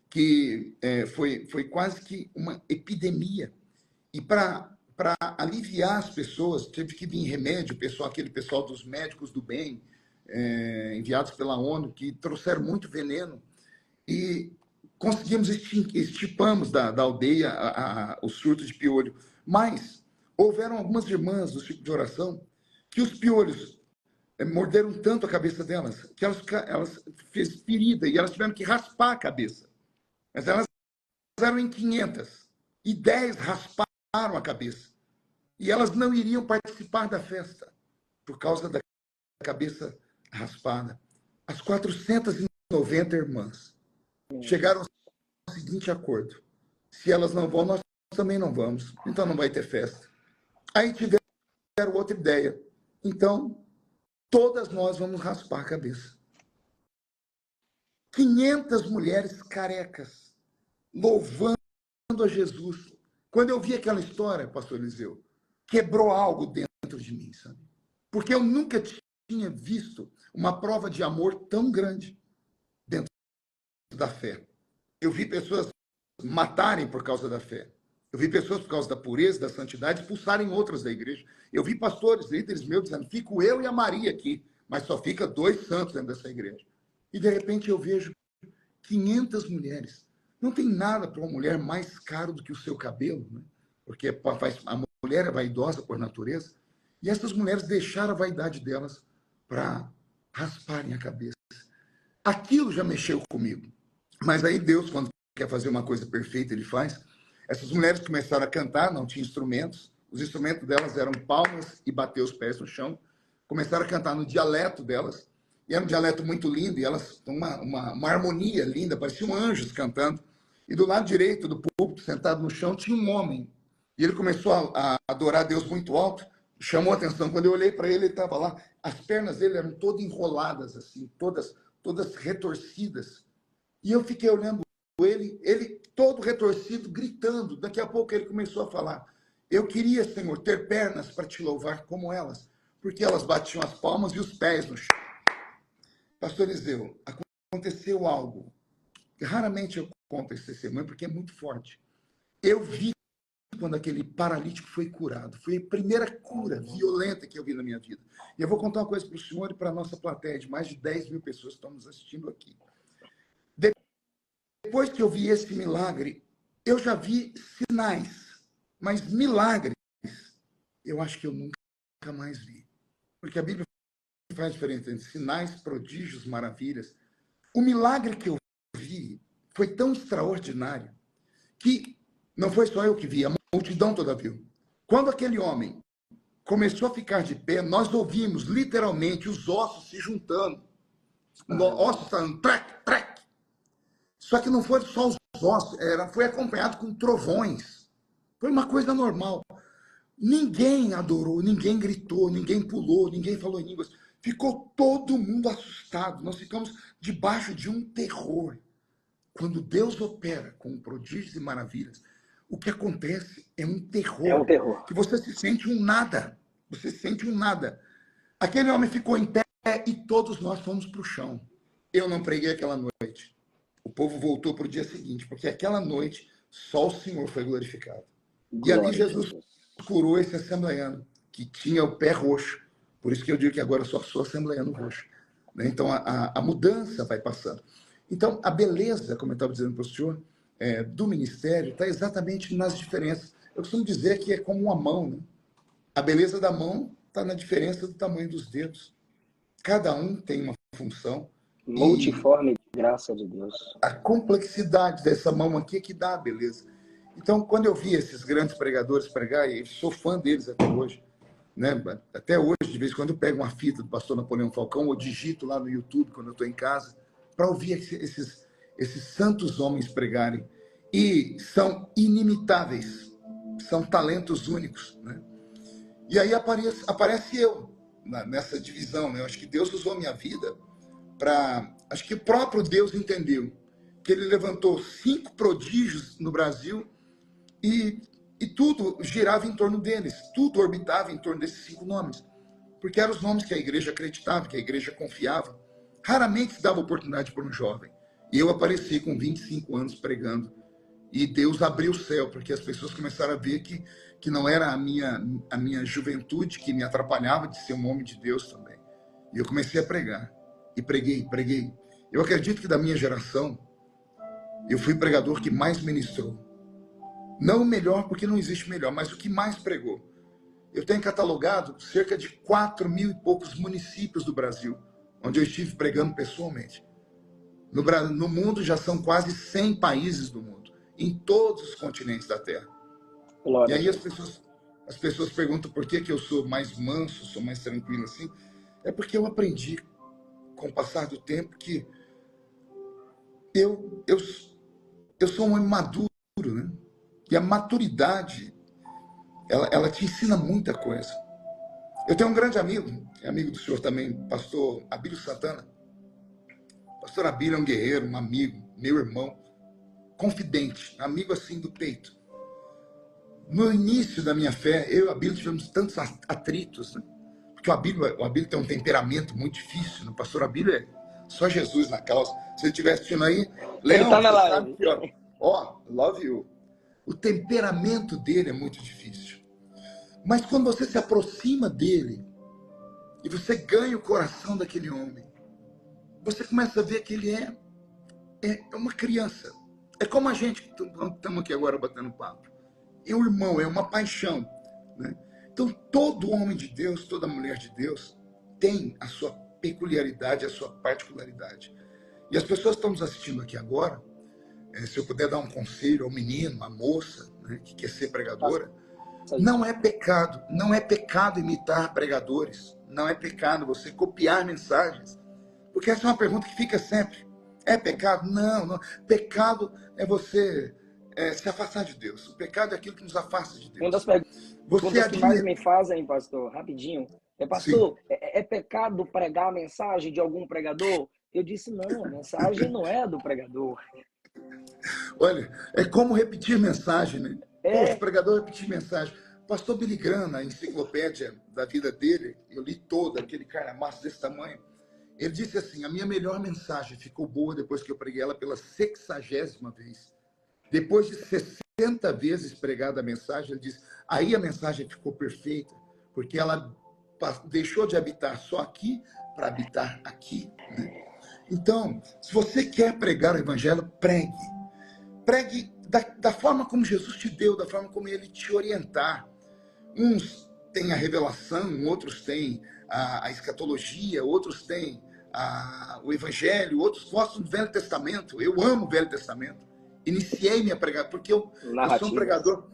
que foi quase que uma epidemia. E para aliviar as pessoas, teve que vir remédio, aquele pessoal dos médicos do bem, enviados pela ONU, que trouxeram muito veneno. E conseguimos extirpamos da aldeia o surto de piolho. Mas houveram algumas irmãs do ciclo de oração que os piolhos morderam tanto a cabeça delas que elas fez ferida e elas tiveram que raspar a cabeça. Mas elas eram em 500 e 10 rasparam a cabeça. E elas não iriam participar da festa por causa da cabeça raspada. As 490 irmãs chegaram ao seguinte acordo: se elas não vão, nós também não vamos. Então não vai ter festa. Aí tiveram outra ideia. Então, todas nós vamos raspar a cabeça. 500 mulheres carecas louvando a Jesus. Quando eu vi aquela história, pastor Eliseu, quebrou algo dentro de mim, sabe? Porque eu nunca tinha visto uma prova de amor tão grande dentro da fé. Eu vi pessoas matarem por causa da fé. Eu vi pessoas, por causa da pureza, da santidade, expulsarem outras da igreja. Eu vi pastores, líderes meus, dizendo, fico eu e a Maria aqui, mas só fica 2 santos dentro dessa igreja. E, de repente, eu vejo 500 mulheres Não tem nada para uma mulher mais caro do que o seu cabelo, né? Porque a mulher é vaidosa por natureza. E essas mulheres deixaram a vaidade delas para rasparem a cabeça. Aquilo já mexeu comigo. Mas aí Deus, quando quer fazer uma coisa perfeita, ele faz. Essas mulheres começaram a cantar, não tinham instrumentos. Os instrumentos delas eram palmas e bater os pés no chão. Começaram a cantar no dialeto delas. E era um dialeto muito lindo, e elas uma harmonia linda, pareciam anjos cantando. E do lado direito do púlpito, sentado no chão, tinha um homem. E ele começou a adorar Deus muito alto. Chamou a atenção. Quando eu olhei para ele, ele estava lá. As pernas dele eram todas enroladas, assim, todas retorcidas. E eu fiquei olhando ele todo retorcido, gritando. Daqui a pouco ele começou a falar: eu queria, Senhor, ter pernas para te louvar como elas, porque elas batiam as palmas e os pés no chão. Pastor Eliseu, aconteceu algo que raramente eu conto esse testemunho, porque é muito forte. Eu vi quando aquele paralítico foi curado. Foi a primeira cura violenta que eu vi na minha vida. E eu vou contar uma coisa para o senhor e para a nossa plateia de mais de 10 mil pessoas que estão nos assistindo aqui. Depois que eu vi esse milagre, eu já vi sinais, mas milagres eu acho que eu nunca mais vi. Porque a Bíblia faz diferença entre sinais, prodígios, maravilhas. O milagre que eu vi foi tão extraordinário que não foi só eu que vi, a multidão toda viu. Quando aquele homem começou a ficar de pé, nós ouvimos literalmente os ossos se juntando. Ossos falando, trac, trac. Só que não foi só os ossos, foi acompanhado com trovões. Foi uma coisa normal. Ninguém adorou, ninguém gritou, ninguém pulou, ninguém falou em línguas. Ficou todo mundo assustado. Nós ficamos debaixo de um terror. Quando Deus opera com prodígios e maravilhas, o que acontece é um terror. É um terror. Que você se sente um nada. Você se sente um nada. Aquele homem ficou em pé e todos nós fomos para o chão. Eu não preguei aquela noite. O povo voltou para o dia seguinte, porque aquela noite só o Senhor foi glorificado. E ali Jesus curou esse assembleiano, que tinha o pé roxo. Por isso que eu digo que agora só sou assembleiano roxo. Então, a mudança vai passando. Então, a beleza, como eu estava dizendo para o senhor, do ministério está exatamente nas diferenças. Eu costumo dizer que é como uma mão. Né? A beleza da mão está na diferença do tamanho dos dedos. Cada um tem uma função. Multiforme, graça de Deus. A complexidade dessa mão aqui é que dá a beleza. Então, quando eu vi esses grandes pregadores pregar, e sou fã deles até hoje, né? Até hoje, de vez em quando, eu pego uma fita do pastor Napoleão Falcão, ou digito lá no YouTube, quando eu estou em casa, para ouvir esses santos homens pregarem. E são inimitáveis, são talentos únicos. Né? E aí aparece eu nessa divisão. Né? Eu acho que Deus usou a minha vida para... Acho que o próprio Deus entendeu que ele levantou 5 prodígios no Brasil e tudo girava em torno deles, tudo orbitava em torno desses 5 nomes, porque eram os nomes que a igreja acreditava, que a igreja confiava. Raramente se dava oportunidade para um jovem. E eu apareci com 25 anos pregando, e Deus abriu o céu, porque as pessoas começaram a ver que não era a minha juventude que me atrapalhava de ser um homem de Deus também. E eu comecei a pregar, e preguei. Eu acredito que da minha geração, eu fui o pregador que mais ministrou. Não o melhor, porque não existe melhor, mas o que mais pregou. Eu tenho catalogado cerca de 4.000 e poucos municípios do Brasil, onde eu estive pregando pessoalmente. No mundo já são quase 100 países do mundo, em todos os continentes da Terra. Glória. E aí as pessoas perguntam por que eu sou mais manso, sou mais tranquilo assim. É porque eu aprendi, com o passar do tempo, que eu sou um homem maduro, né? E a maturidade, ela te ensina muita coisa. Eu tenho um grande amigo, é amigo do senhor também, pastor Abílio Santana. Pastor Abílio é um guerreiro, um amigo, meu irmão, confidente, amigo assim do peito. No início da minha fé, eu e o Abílio tivemos tantos atritos, né? Porque o Abílio tem um temperamento muito difícil. O pastor Abílio é só Jesus na causa. Se ele estiver assistindo aí, Leão, tá na você live. sabe que, ó, love you. O temperamento dele é muito difícil. Mas quando você se aproxima dele e você ganha o coração daquele homem, você começa a ver que ele é uma criança. É como a gente que estamos aqui agora batendo papo. É um irmão, é uma paixão, né? Então, todo homem de Deus, toda mulher de Deus tem a sua peculiaridade, a sua particularidade. E as pessoas que estão nos assistindo aqui agora, se eu puder dar um conselho ao menino, à moça, né, que quer ser pregadora, não é pecado imitar pregadores, não é pecado você copiar mensagens, porque essa é uma pergunta que fica sempre. É pecado? Não, não. Pecado é você se afastar de Deus. O pecado é aquilo que nos afasta de Deus. Uma das perguntas que mais me fazem, pastor, rapidinho, pastor, é pecado pregar a mensagem de algum pregador? Eu disse, não, a mensagem não é do pregador. Olha, é como repetir mensagem, né? Pô, o pregador repetir mensagem. Pastor Billy Graham, na enciclopédia da vida dele, eu li toda, aquele cara massa desse tamanho, ele disse assim, a minha melhor mensagem ficou boa depois que eu preguei ela pela 60ª vez. Depois de 60 vezes pregada a mensagem, ele disse, aí a mensagem ficou perfeita, porque ela deixou de habitar só aqui para habitar aqui, né? Então, se você quer pregar o evangelho, pregue. Pregue da forma como Jesus te deu, da forma como ele te orientar. Uns têm a revelação, outros têm a escatologia, outros têm o evangelho, outros gostam do Velho Testamento. Eu amo o Velho Testamento. Iniciei minha pregação, porque eu sou um pregador.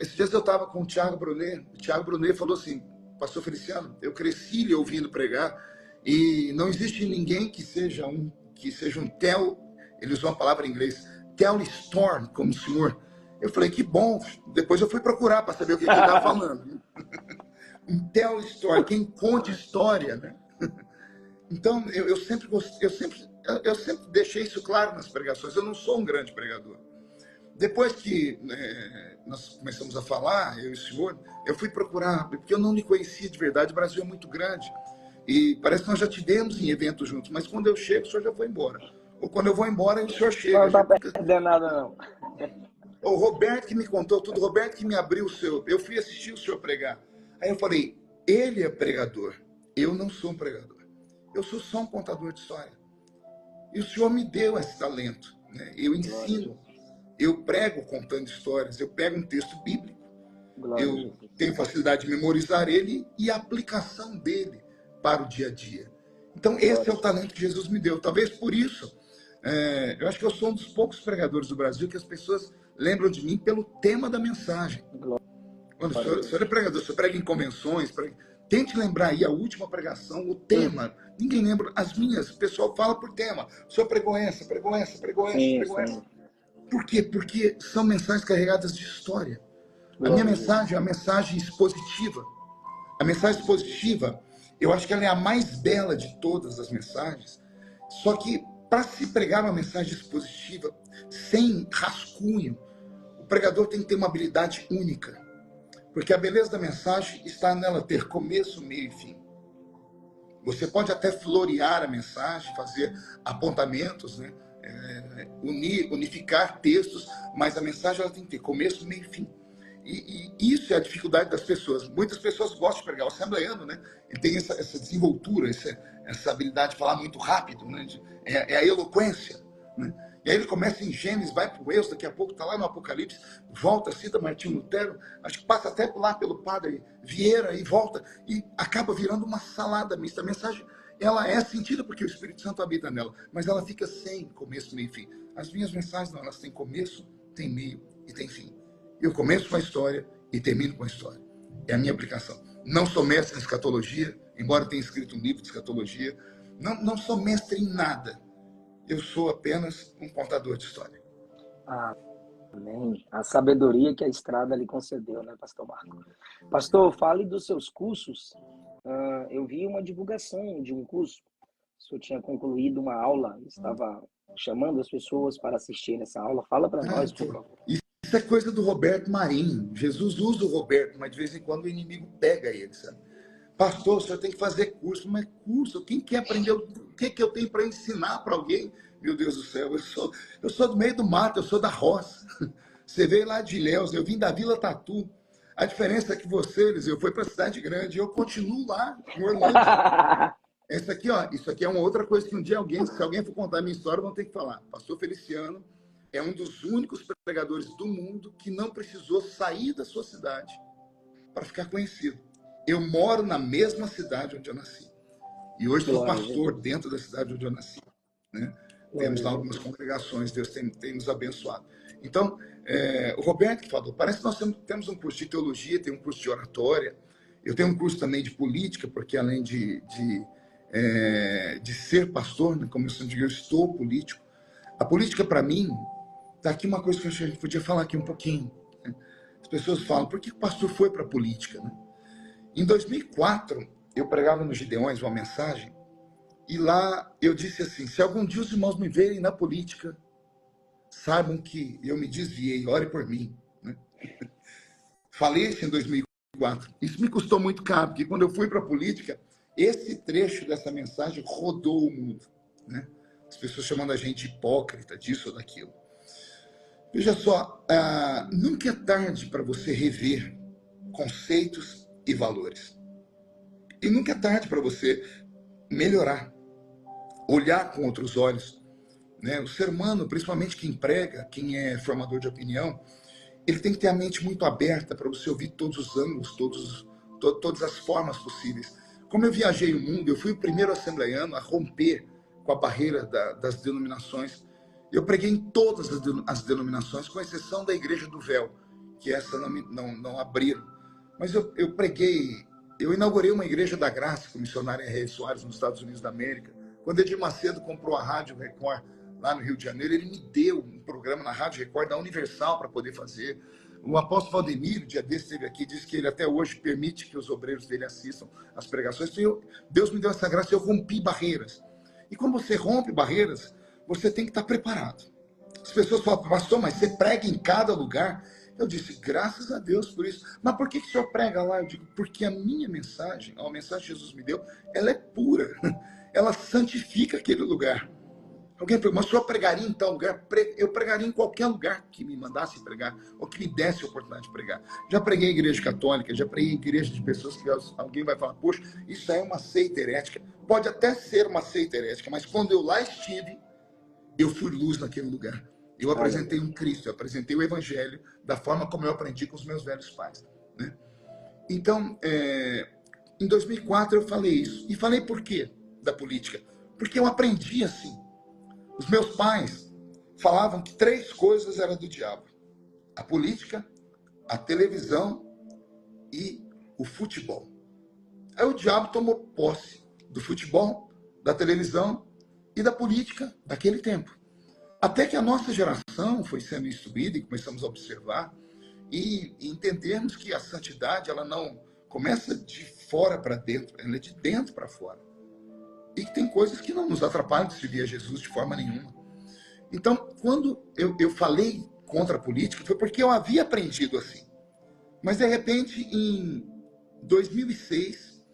Esses dias eu estava com o Thiago Brunet. O Thiago Brunet falou assim, pastor Feliciano, eu cresci lhe ouvindo pregar, e não existe ninguém que seja um ele usou uma palavra em inglês, tell storm, como o senhor. Eu falei, que bom. Depois eu fui procurar para saber o que ele estava falando. Um tell story, quem conta história, né? Então, eu sempre deixei isso claro nas pregações. Eu não sou um grande pregador. Depois que nós começamos a falar, eu e o senhor, eu fui procurar, porque eu não lhe conhecia de verdade. O Brasil é muito grande. E parece que nós já tivemos em eventos juntos, mas quando eu chego, o senhor já foi embora. Ou quando eu vou embora, o senhor chega. Não está perdendo nada, não. O Roberto que me contou tudo, o Roberto que me abriu o seu... Eu fui assistir o senhor pregar. Aí eu falei, ele é pregador. Eu não sou um pregador. Eu sou só um contador de história. E o senhor me deu esse talento, né? Eu ensino. Eu prego contando histórias. Eu pego um texto bíblico. Eu tenho facilidade de memorizar ele e a aplicação dele para o dia a dia. Então, esse é o talento que Jesus me deu. Talvez por isso, eu acho que eu sou um dos poucos pregadores do Brasil que as pessoas lembram de mim pelo tema da mensagem. Quando o senhor é pregador, o senhor prega em convenções, tente lembrar aí a última pregação, o tema. Ninguém lembra as minhas, o pessoal fala por tema. O senhor pregou essa, pregou essa, pregou essa, pregou essa. Por quê? Porque são mensagens carregadas de história. A minha mensagem é uma mensagem expositiva. A mensagem expositiva, eu acho que ela é a mais bela de todas as mensagens. Só que, para se pregar uma mensagem expositiva, sem rascunho, o pregador tem que ter uma habilidade única. Porque a beleza da mensagem está nela ter começo, meio e fim. Você pode até florear a mensagem, fazer apontamentos, né? Unificar textos, mas a mensagem ela tem que ter começo, meio e fim. E isso é a dificuldade das pessoas. Muitas pessoas gostam de pregar. O assembleano, né? Ele tem essa desenvoltura, essa habilidade de falar muito rápido, né? É a eloquência, né? E aí ele começa em Gênesis, vai para o Êxodo, daqui a pouco está lá no Apocalipse, volta, cita Martinho Lutero, acho que passa até lá pelo padre Vieira e volta, e acaba virando uma salada mista. A mensagem, ela é sentida porque o Espírito Santo habita nela, mas ela fica sem começo, meio e fim. As minhas mensagens, não, elas têm começo, têm meio e têm fim. Eu começo com a história e termino com a história. É a minha aplicação. Não sou mestre em escatologia, embora tenha escrito um livro de escatologia. Não sou mestre em nada. Eu sou apenas um contador de história. Amém. A sabedoria que a estrada lhe concedeu, né, pastor Marco? Pastor, fale dos seus cursos. Eu vi uma divulgação de um curso. O senhor tinha concluído uma aula, estava chamando as pessoas para assistir essa aula. Fala para nós, por favor. Isso é coisa do Roberto Marinho. Jesus usa o Roberto, mas de vez em quando o inimigo pega ele, sabe? Pastor, o senhor tem que fazer curso. Mas curso? Quem quer aprender? O que eu tenho para ensinar para alguém? Meu Deus do céu, eu sou do meio do mato, eu sou da roça. Você veio lá de Ilhéus, eu vim da Vila Tatu. A diferença é que você, Eliseu, foi para a cidade grande e eu continuo lá, em Orlando. Isso aqui é uma outra coisa que um dia se alguém for contar a minha história, vão ter que falar. Pastor Feliciano é um dos únicos pregadores do mundo que não precisou sair da sua cidade para ficar conhecido. Eu moro na mesma cidade onde eu nasci. E hoje sou Glória a pastor Jesus. dentro da cidade onde eu nasci, né? Glória Temos a lá algumas Jesus. congregações, Deus tem nos abençoado. Então, o Roberto que falou, parece que nós temos um curso de teologia, tem um curso de oratória, eu tenho um curso também de política, porque além de ser pastor, né, como eu sempre digo, eu estou político. A política, para mim, tá aqui uma coisa que a gente podia falar aqui um pouquinho, né? As pessoas falam, por que o pastor foi para a política, né? Em 2004, eu pregava nos Gideões uma mensagem, e lá eu disse assim, se algum dia os irmãos me verem na política, saibam que eu me desviei, ore por mim, né? Falei isso em 2004. Isso me custou muito caro, porque quando eu fui para a política, esse trecho dessa mensagem rodou o mundo, né? As pessoas chamando a gente de hipócrita, disso ou daquilo. Veja só, nunca é tarde para você rever conceitos e valores. E nunca é tarde para você melhorar, olhar com outros olhos, né? O ser humano, principalmente quem prega, quem é formador de opinião, ele tem que ter a mente muito aberta para você ouvir todos os ângulos, todas as formas possíveis. Como eu viajei o mundo, eu fui o primeiro assembleiano a romper com a barreira das denominações. Eu preguei em todas as denominações, com exceção da Igreja do Véu, que essa não abriram. Mas eu preguei, eu inaugurei uma Igreja da Graça com o missionário Henry Soares nos Estados Unidos da América. Quando Edir Macedo comprou a Rádio Record lá no Rio de Janeiro, ele me deu um programa na Rádio Record da Universal para poder fazer. O apóstolo Valdemiro, dia desse, esteve aqui, disse que ele até hoje permite que os obreiros dele assistam às pregações. Então, Deus me deu essa graça, eu rompi barreiras. E quando você rompe barreiras, você tem que estar preparado. As pessoas falam, pastor, mas você prega em cada lugar? Eu disse, graças a Deus por isso. Mas por que o senhor prega lá? Eu digo, porque a minha mensagem, a mensagem que Jesus me deu, ela é pura. Ela santifica aquele lugar. Alguém perguntou, mas o senhor pregaria em tal lugar? Eu pregaria em qualquer lugar que me mandasse pregar, ou que me desse a oportunidade de pregar. Já preguei em igreja católica, já preguei em igreja de pessoas que alguém vai falar, poxa, isso é uma seita herética. Pode até ser uma seita herética, mas quando eu lá estive, eu fui luz naquele lugar. Eu apresentei um Cristo, eu apresentei o Evangelho da forma como eu aprendi com os meus velhos pais, né? Então, em 2004 eu falei isso. E falei por quê da política? Porque eu aprendi assim. Os meus pais falavam que 3 coisas eram do diabo: a política, a televisão e o futebol. Aí o diabo tomou posse do futebol, da televisão e da política daquele tempo. Até que a nossa geração foi sendo instruída e começamos a observar e entendermos que a santidade ela não começa de fora para dentro, ela é de dentro para fora. E que tem coisas que não nos atrapalham de seguir a Jesus de forma nenhuma. Então, quando eu falei contra a política, foi porque eu havia aprendido assim. Mas, de repente, em 2006,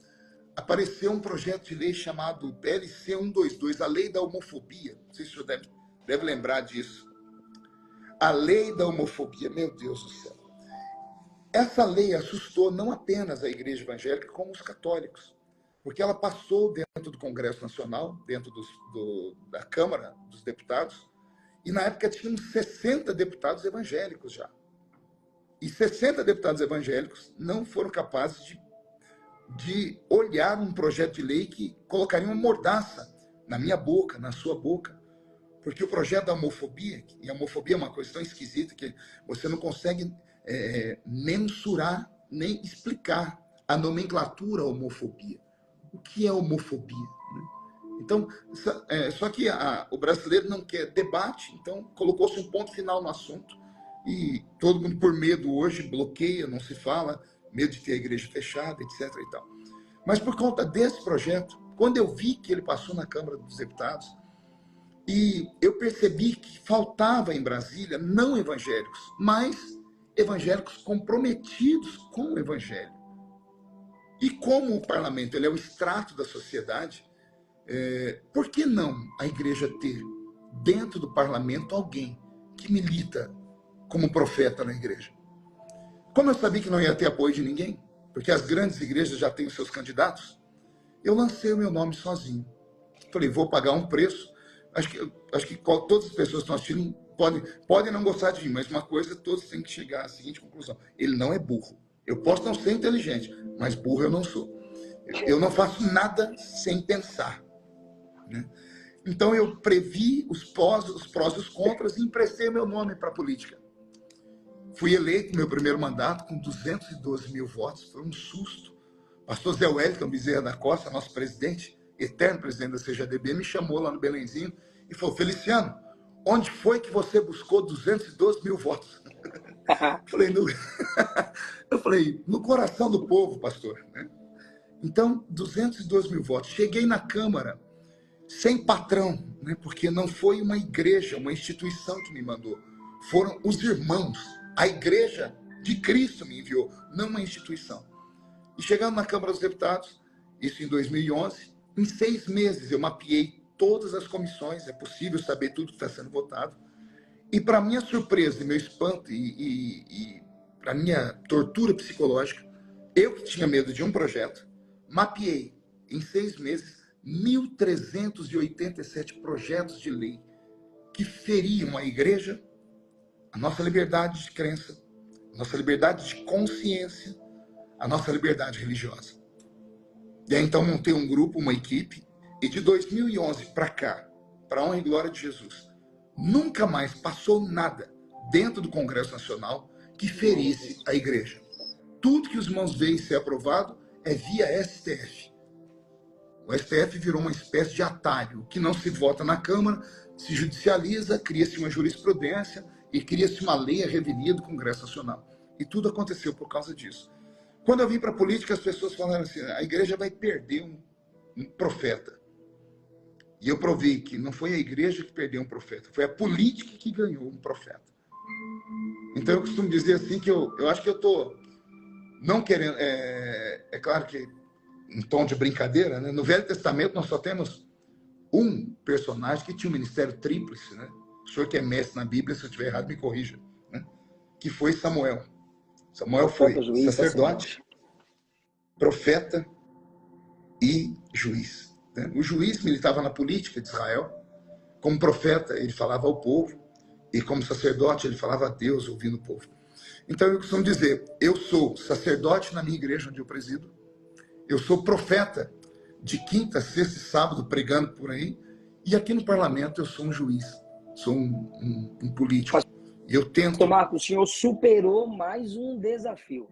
apareceu um projeto de lei chamado PLC 122, a Lei da Homofobia. Não sei se o senhor deve lembrar disso. A Lei da Homofobia, meu Deus do céu. Essa lei assustou não apenas a Igreja Evangélica, como os católicos. Porque ela passou dentro do Congresso Nacional, dentro da Câmara dos Deputados, e na época tínhamos 60 deputados evangélicos já. E 60 deputados evangélicos não foram capazes de olhar um projeto de lei que colocaria uma mordaça na minha boca, na sua boca. Porque o projeto da homofobia, e a homofobia é uma coisa tão esquisita que você não consegue mensurar nem explicar a nomenclatura homofobia. O que é homofobia, né? Então, só que o brasileiro não quer debate, então colocou-se um ponto final no assunto e todo mundo, por medo hoje, bloqueia, não se fala, medo de ter a igreja fechada, etc. e tal. Mas por conta desse projeto, quando eu vi que ele passou na Câmara dos Deputados, e eu percebi que faltava em Brasília não evangélicos, mas evangélicos comprometidos com o evangelho. E como o parlamento ele é o extrato da sociedade, por que não a igreja ter dentro do parlamento alguém que milita como profeta na igreja? Como eu sabia que não ia ter apoio de ninguém, porque as grandes igrejas já têm os seus candidatos, eu lancei o meu nome sozinho. Falei, vou pagar um preço. Acho que todas as pessoas que estão assistindo podem não gostar de mim, mas uma coisa todos têm que chegar à seguinte conclusão: ele não é burro. Eu posso não ser inteligente, mas burro eu não sou. Eu não faço nada sem pensar, né? Então eu previ os prós e os contras e emprestei meu nome para a política. Fui eleito meu primeiro mandato com 212 mil votos, foi um susto. Pastor Zé Wellington Bezerra da Costa, nosso presidente, eterno presidente da CGDB, me chamou lá no Belenzinho e falou: Feliciano, onde foi que você buscou 212 mil votos? Eu falei, no coração do povo, pastor, né? Então, 212 mil votos. Cheguei na Câmara sem patrão, né? Porque não foi uma igreja, uma instituição que me mandou. Foram os irmãos. A igreja de Cristo me enviou, não uma instituição. E chegando na Câmara dos Deputados, isso em 2011, em 6 meses eu mapeei todas as comissões, é possível saber tudo que está sendo votado. E para minha surpresa e meu espanto e para minha tortura psicológica, eu que tinha medo de um projeto, mapeei em 6 meses 1.387 projetos de lei que feriam a igreja, a nossa liberdade de crença, a nossa liberdade de consciência, a nossa liberdade religiosa. E aí então montei um grupo, uma equipe, e de 2011 para cá, para a honra e glória de Jesus, nunca mais passou nada dentro do Congresso Nacional que ferisse a igreja. Tudo que os irmãos veem ser aprovado é via STF. O STF virou uma espécie de atalho. Que não se vota na Câmara, se judicializa, cria-se uma jurisprudência e cria-se uma lei a revelia do Congresso Nacional. E tudo aconteceu por causa disso. Quando eu vim para a política, as pessoas falaram assim: a igreja vai perder um profeta. E eu provei que não foi a igreja que perdeu um profeta, foi a política que ganhou um profeta. Então eu costumo dizer assim que eu acho que eu estou não querendo... É claro que um tom de brincadeira, né? No Velho Testamento nós só temos um personagem que tinha um ministério tríplice, né? O senhor que é mestre na Bíblia, se eu estiver errado, me corrija, né? Que foi Samuel. Samuel foi sacerdote, profeta e juiz. O juiz militava na política de Israel. Como profeta, ele falava ao povo. E como sacerdote, ele falava a Deus, ouvindo o povo. Então, eu costumo dizer, eu sou sacerdote na minha igreja, onde eu presido. Eu sou profeta de quinta, sexta e sábado, pregando por aí. E aqui no parlamento, eu sou um juiz. Sou um político. E eu tento... Pastor Marcos, o senhor superou mais um desafio.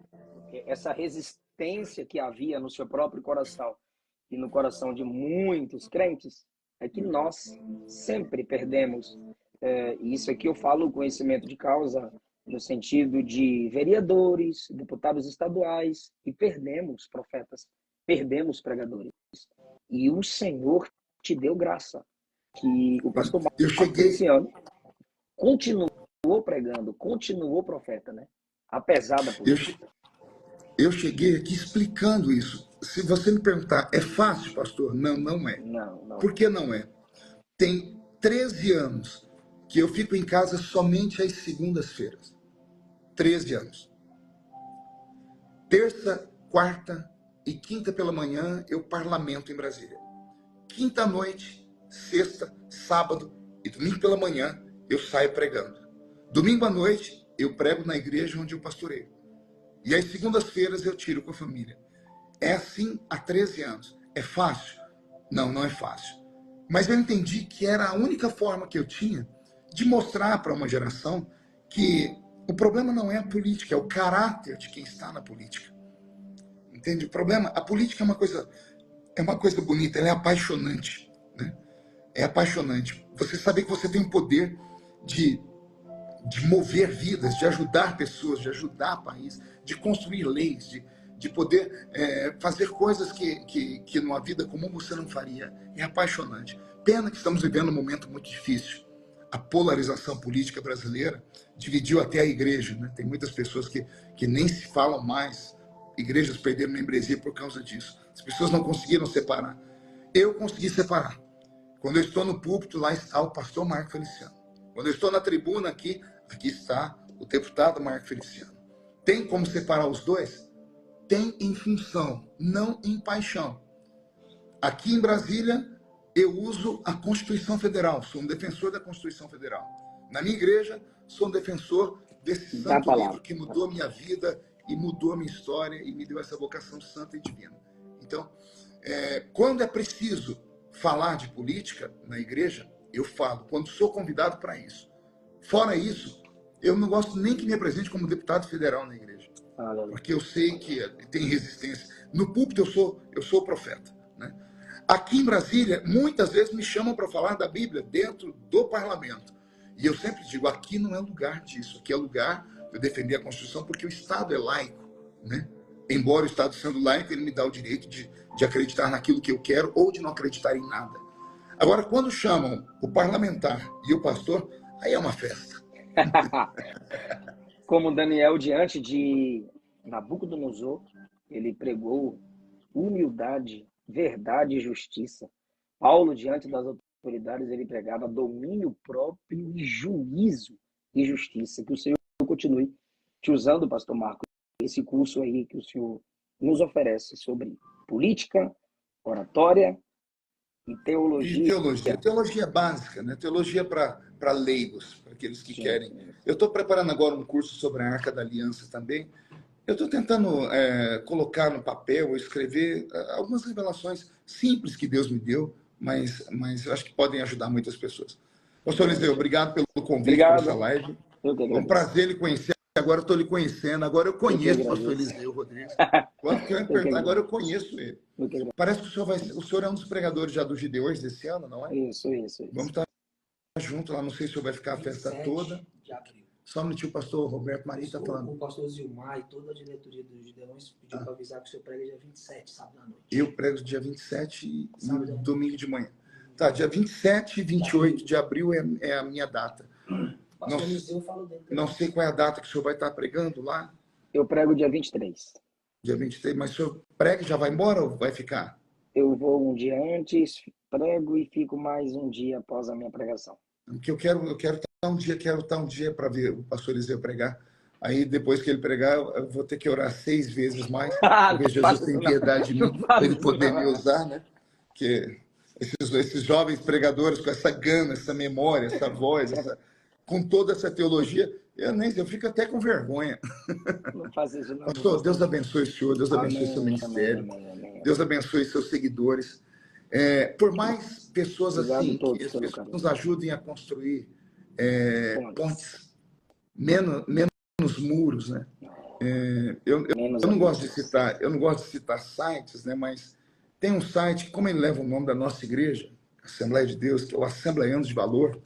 Essa resistência que havia no seu próprio coração e no coração de muitos crentes, é que nós sempre perdemos. Isso aqui eu falo conhecimento de causa, no sentido de vereadores, deputados estaduais, e perdemos profetas, perdemos pregadores. E o Senhor te deu graça, que o pastor Marcos esse ano continuou pregando, continuou profeta, né? Apesar da política. Eu cheguei aqui explicando isso. Se você me perguntar, é fácil, pastor? Não, não é. Não. Por que não é? Tem 13 anos que eu fico em casa somente às segundas-feiras. 13 anos. Terça, quarta e quinta pela manhã eu parlamento em Brasília. Quinta à noite, sexta, sábado e domingo pela manhã eu saio pregando. Domingo à noite eu prego na igreja onde eu pastoreio. E às segundas-feiras eu tiro com a família. É assim há 13 anos. É fácil? Não, não é fácil. Mas eu entendi que era a única forma que eu tinha de mostrar para uma geração que o problema não é a política, é o caráter de quem está na política. Entende? O problema, a política é uma coisa bonita, ela é apaixonante, né? É apaixonante. Você saber que você tem o poder de mover vidas, de ajudar pessoas, de ajudar o país, de construir leis, de poder fazer coisas que numa vida comum você não faria. É apaixonante. Pena que estamos vivendo um momento muito difícil. A polarização política brasileira dividiu até a igreja, né? Tem muitas pessoas que nem se falam mais. Igrejas perderam membresia por causa disso. As pessoas não conseguiram separar. Eu consegui separar. Quando eu estou no púlpito, lá está o pastor Marco Feliciano. Quando eu estou na tribuna aqui está o deputado Marco Feliciano. Tem como separar os dois? Tem em função, não em paixão. Aqui em Brasília, eu uso a Constituição Federal, sou um defensor da Constituição Federal. Na minha igreja, sou um defensor desse Da santo palavra. livro que mudou minha vida e mudou minha história e me deu essa vocação santa e divina. Então, quando é preciso falar de política na igreja, eu falo, quando sou convidado para isso. Fora isso, eu não gosto nem que me apresente como deputado federal na igreja, porque eu sei que tem resistência. No púlpito eu sou profeta, né? Aqui em Brasília, muitas vezes me chamam para falar da Bíblia dentro do parlamento. E eu sempre digo, aqui não é lugar disso, aqui é lugar de eu defender a Constituição, porque o Estado é laico, né? Embora o Estado sendo laico, ele me dá o direito de acreditar naquilo que eu quero ou de não acreditar em nada. Agora, quando chamam o parlamentar e o pastor, aí é uma festa. Como Daniel, diante de Nabucodonosor, ele pregou humildade, verdade e justiça. Paulo, diante das autoridades, ele pregava domínio próprio e juízo e justiça. Que o Senhor continue te usando, pastor Marco, esse curso aí que o Senhor nos oferece sobre política, oratória e teologia. E teologia. Teologia básica, né? Teologia para leigos, para aqueles que querem. Eu estou preparando agora um curso sobre a Arca da Aliança também. Eu estou tentando colocar no papel, escrever algumas revelações simples que Deus me deu, mas eu acho que podem ajudar muitas pessoas. Pastor Eliseu, obrigado pelo convite para essa live. É um prazer lhe conhecer. Agora eu estou lhe conhecendo. Agora eu conheço o pastor Eliseu Rodrigues. Agora eu conheço ele. Parece que o senhor é um dos pregadores já dos Gideões desse ano, não é? Isso. Vamos estar juntos lá. Não sei se o senhor vai ficar a festa toda. De abril. Só um minutinho, o pastor Roberto Marinho está falando. O pastor Zilmar e toda a diretoria dos Gideões pediu para avisar que o senhor prega dia 27, sábado à noite. Eu prego dia 27 e domingo de manhã. Tá, dia 27 e 28 de abril é a minha data. Pastor Eliseu falou dele. Não sei qual é a data que o senhor vai estar pregando lá. Eu prego dia 23. Dia 23, mas o senhor prega e já vai embora ou vai ficar? Eu vou um dia antes, prego e fico mais um dia após a minha pregação. Porque eu quero estar um dia para ver o pastor Eliseu pregar. Aí, depois que ele pregar, eu vou ter que orar 6 vezes mais, porque Jesus tem piedade de mim, para ele poder me usar, né? Porque esses jovens pregadores com essa gana, essa memória, essa voz, com toda essa teologia, eu fico até com vergonha. Não faça isso, não. Pastor, Deus abençoe o senhor, Deus abençoe seu ministério, Deus abençoe seus seguidores. Por mais pessoas assim, que as pessoas nos ajudem a construir pontes, menos muros, né? Eu não gosto de citar sites, né? Mas tem um site que, como ele leva o nome da nossa igreja, Assembleia de Deus, que é o Assembleianos de Valor.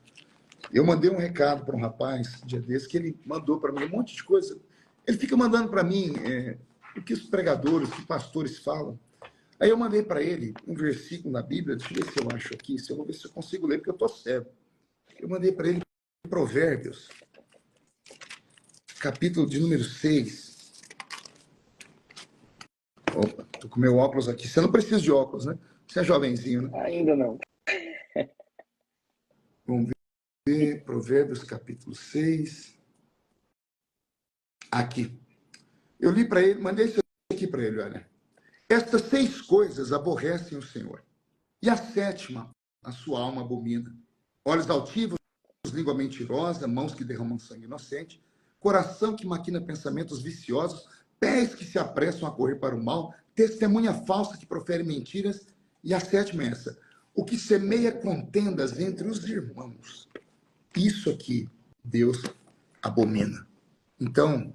Eu mandei um recado para um rapaz, um dia desse, que ele mandou para mim um monte de coisa. Ele fica mandando para mim o que os pregadores, o que pastores falam. Aí eu mandei para ele um versículo na Bíblia, deixa eu ver se eu acho aqui, eu vou ver se eu consigo ler, porque eu estou cego. Eu mandei para ele Provérbios, capítulo de número 6. Opa, estou com meu óculos aqui. Você não precisa de óculos, né? Você é jovenzinho, né? Ainda não. Vamos ver, Provérbios, capítulo 6. Aqui. Eu li para ele, mandei isso aqui para ele, olha. Estas 6 coisas aborrecem o Senhor, e a 7ª a sua alma abomina. Olhos altivos, língua mentirosa, mãos que derramam sangue inocente, coração que maquina pensamentos viciosos, pés que se apressam a correr para o mal, testemunha falsa que profere mentiras, e a 7ª é essa: o que semeia contendas entre os irmãos. Isso aqui Deus abomina. Então,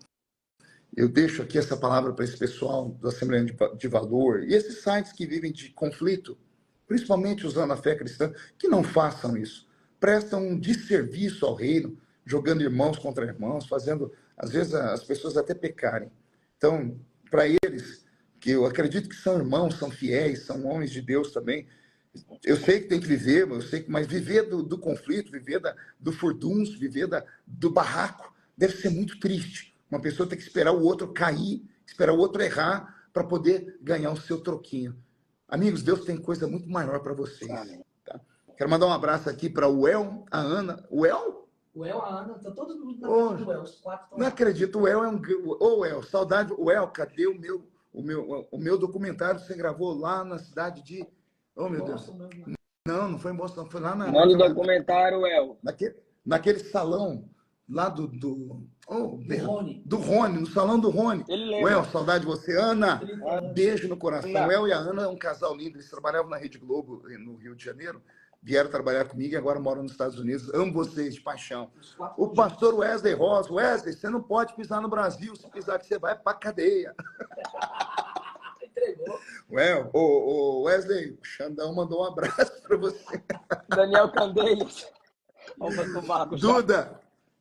eu deixo aqui essa palavra para esse pessoal do Assembleia de Valor e esses sites que vivem de conflito, principalmente usando a fé cristã, que não façam isso. Prestam um desserviço ao reino, jogando irmãos contra irmãos, fazendo, às vezes, as pessoas até pecarem. Então, para eles, que eu acredito que são irmãos, são fiéis, são homens de Deus também, eu sei que tem que viver, mas viver do conflito, viver do furdunço, viver do barraco, deve ser muito triste. Uma pessoa tem que esperar o outro cair, esperar o outro errar para poder ganhar o seu troquinho. Amigos, Deus tem coisa muito maior para vocês. Tá? Quero mandar um abraço aqui para o El, a Ana. O El? O El, a Ana, tá todo mundo na casa do El. Os 4 estão não acredito, o El é um... Ô, El, saudade. O El, cadê o meu documentário que você gravou lá na cidade de... Oh, meu Deus. Não foi em Boston, foi lá na... Manda o documentário, El. naquele salão lá Rony. do Rony, no salão do Rony. Ele lembra. Ué, saudade de você. Ana, 30 anos. beijo no coração. Ana. O El e a Ana é um casal lindo, eles trabalhavam na Rede Globo, no Rio de Janeiro, vieram trabalhar comigo e agora moram nos Estados Unidos. Amo vocês, de paixão. O pastor Wesley Rosa. Wesley, você não pode pisar no Brasil, se pisar que você vai pra cadeia. Entregou. Ué, o Wesley, o Xandão mandou um abraço para você. Daniel Candeias. Ó, o pastor Marcos.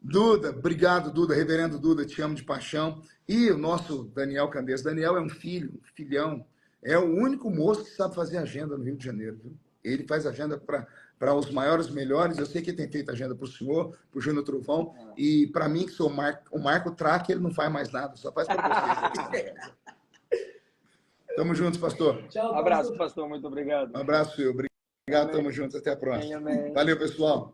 Duda, obrigado, Duda, reverendo Duda, te amo de paixão. E o nosso Daniel Candeias. Daniel é um filhão. É o único moço que sabe fazer agenda no Rio de Janeiro, viu? Ele faz agenda para os maiores, melhores. Eu sei que ele tem feito agenda para o senhor, para o Júnior Trovão. E para mim, que sou o Marco Traque, ele não faz mais nada, só faz para vocês. Tamo juntos, pastor. Tchau, Abraço, pastor. Muito obrigado. Um abraço, Will. Obrigado, tamo juntos. Até a próxima. Amém. Valeu, pessoal.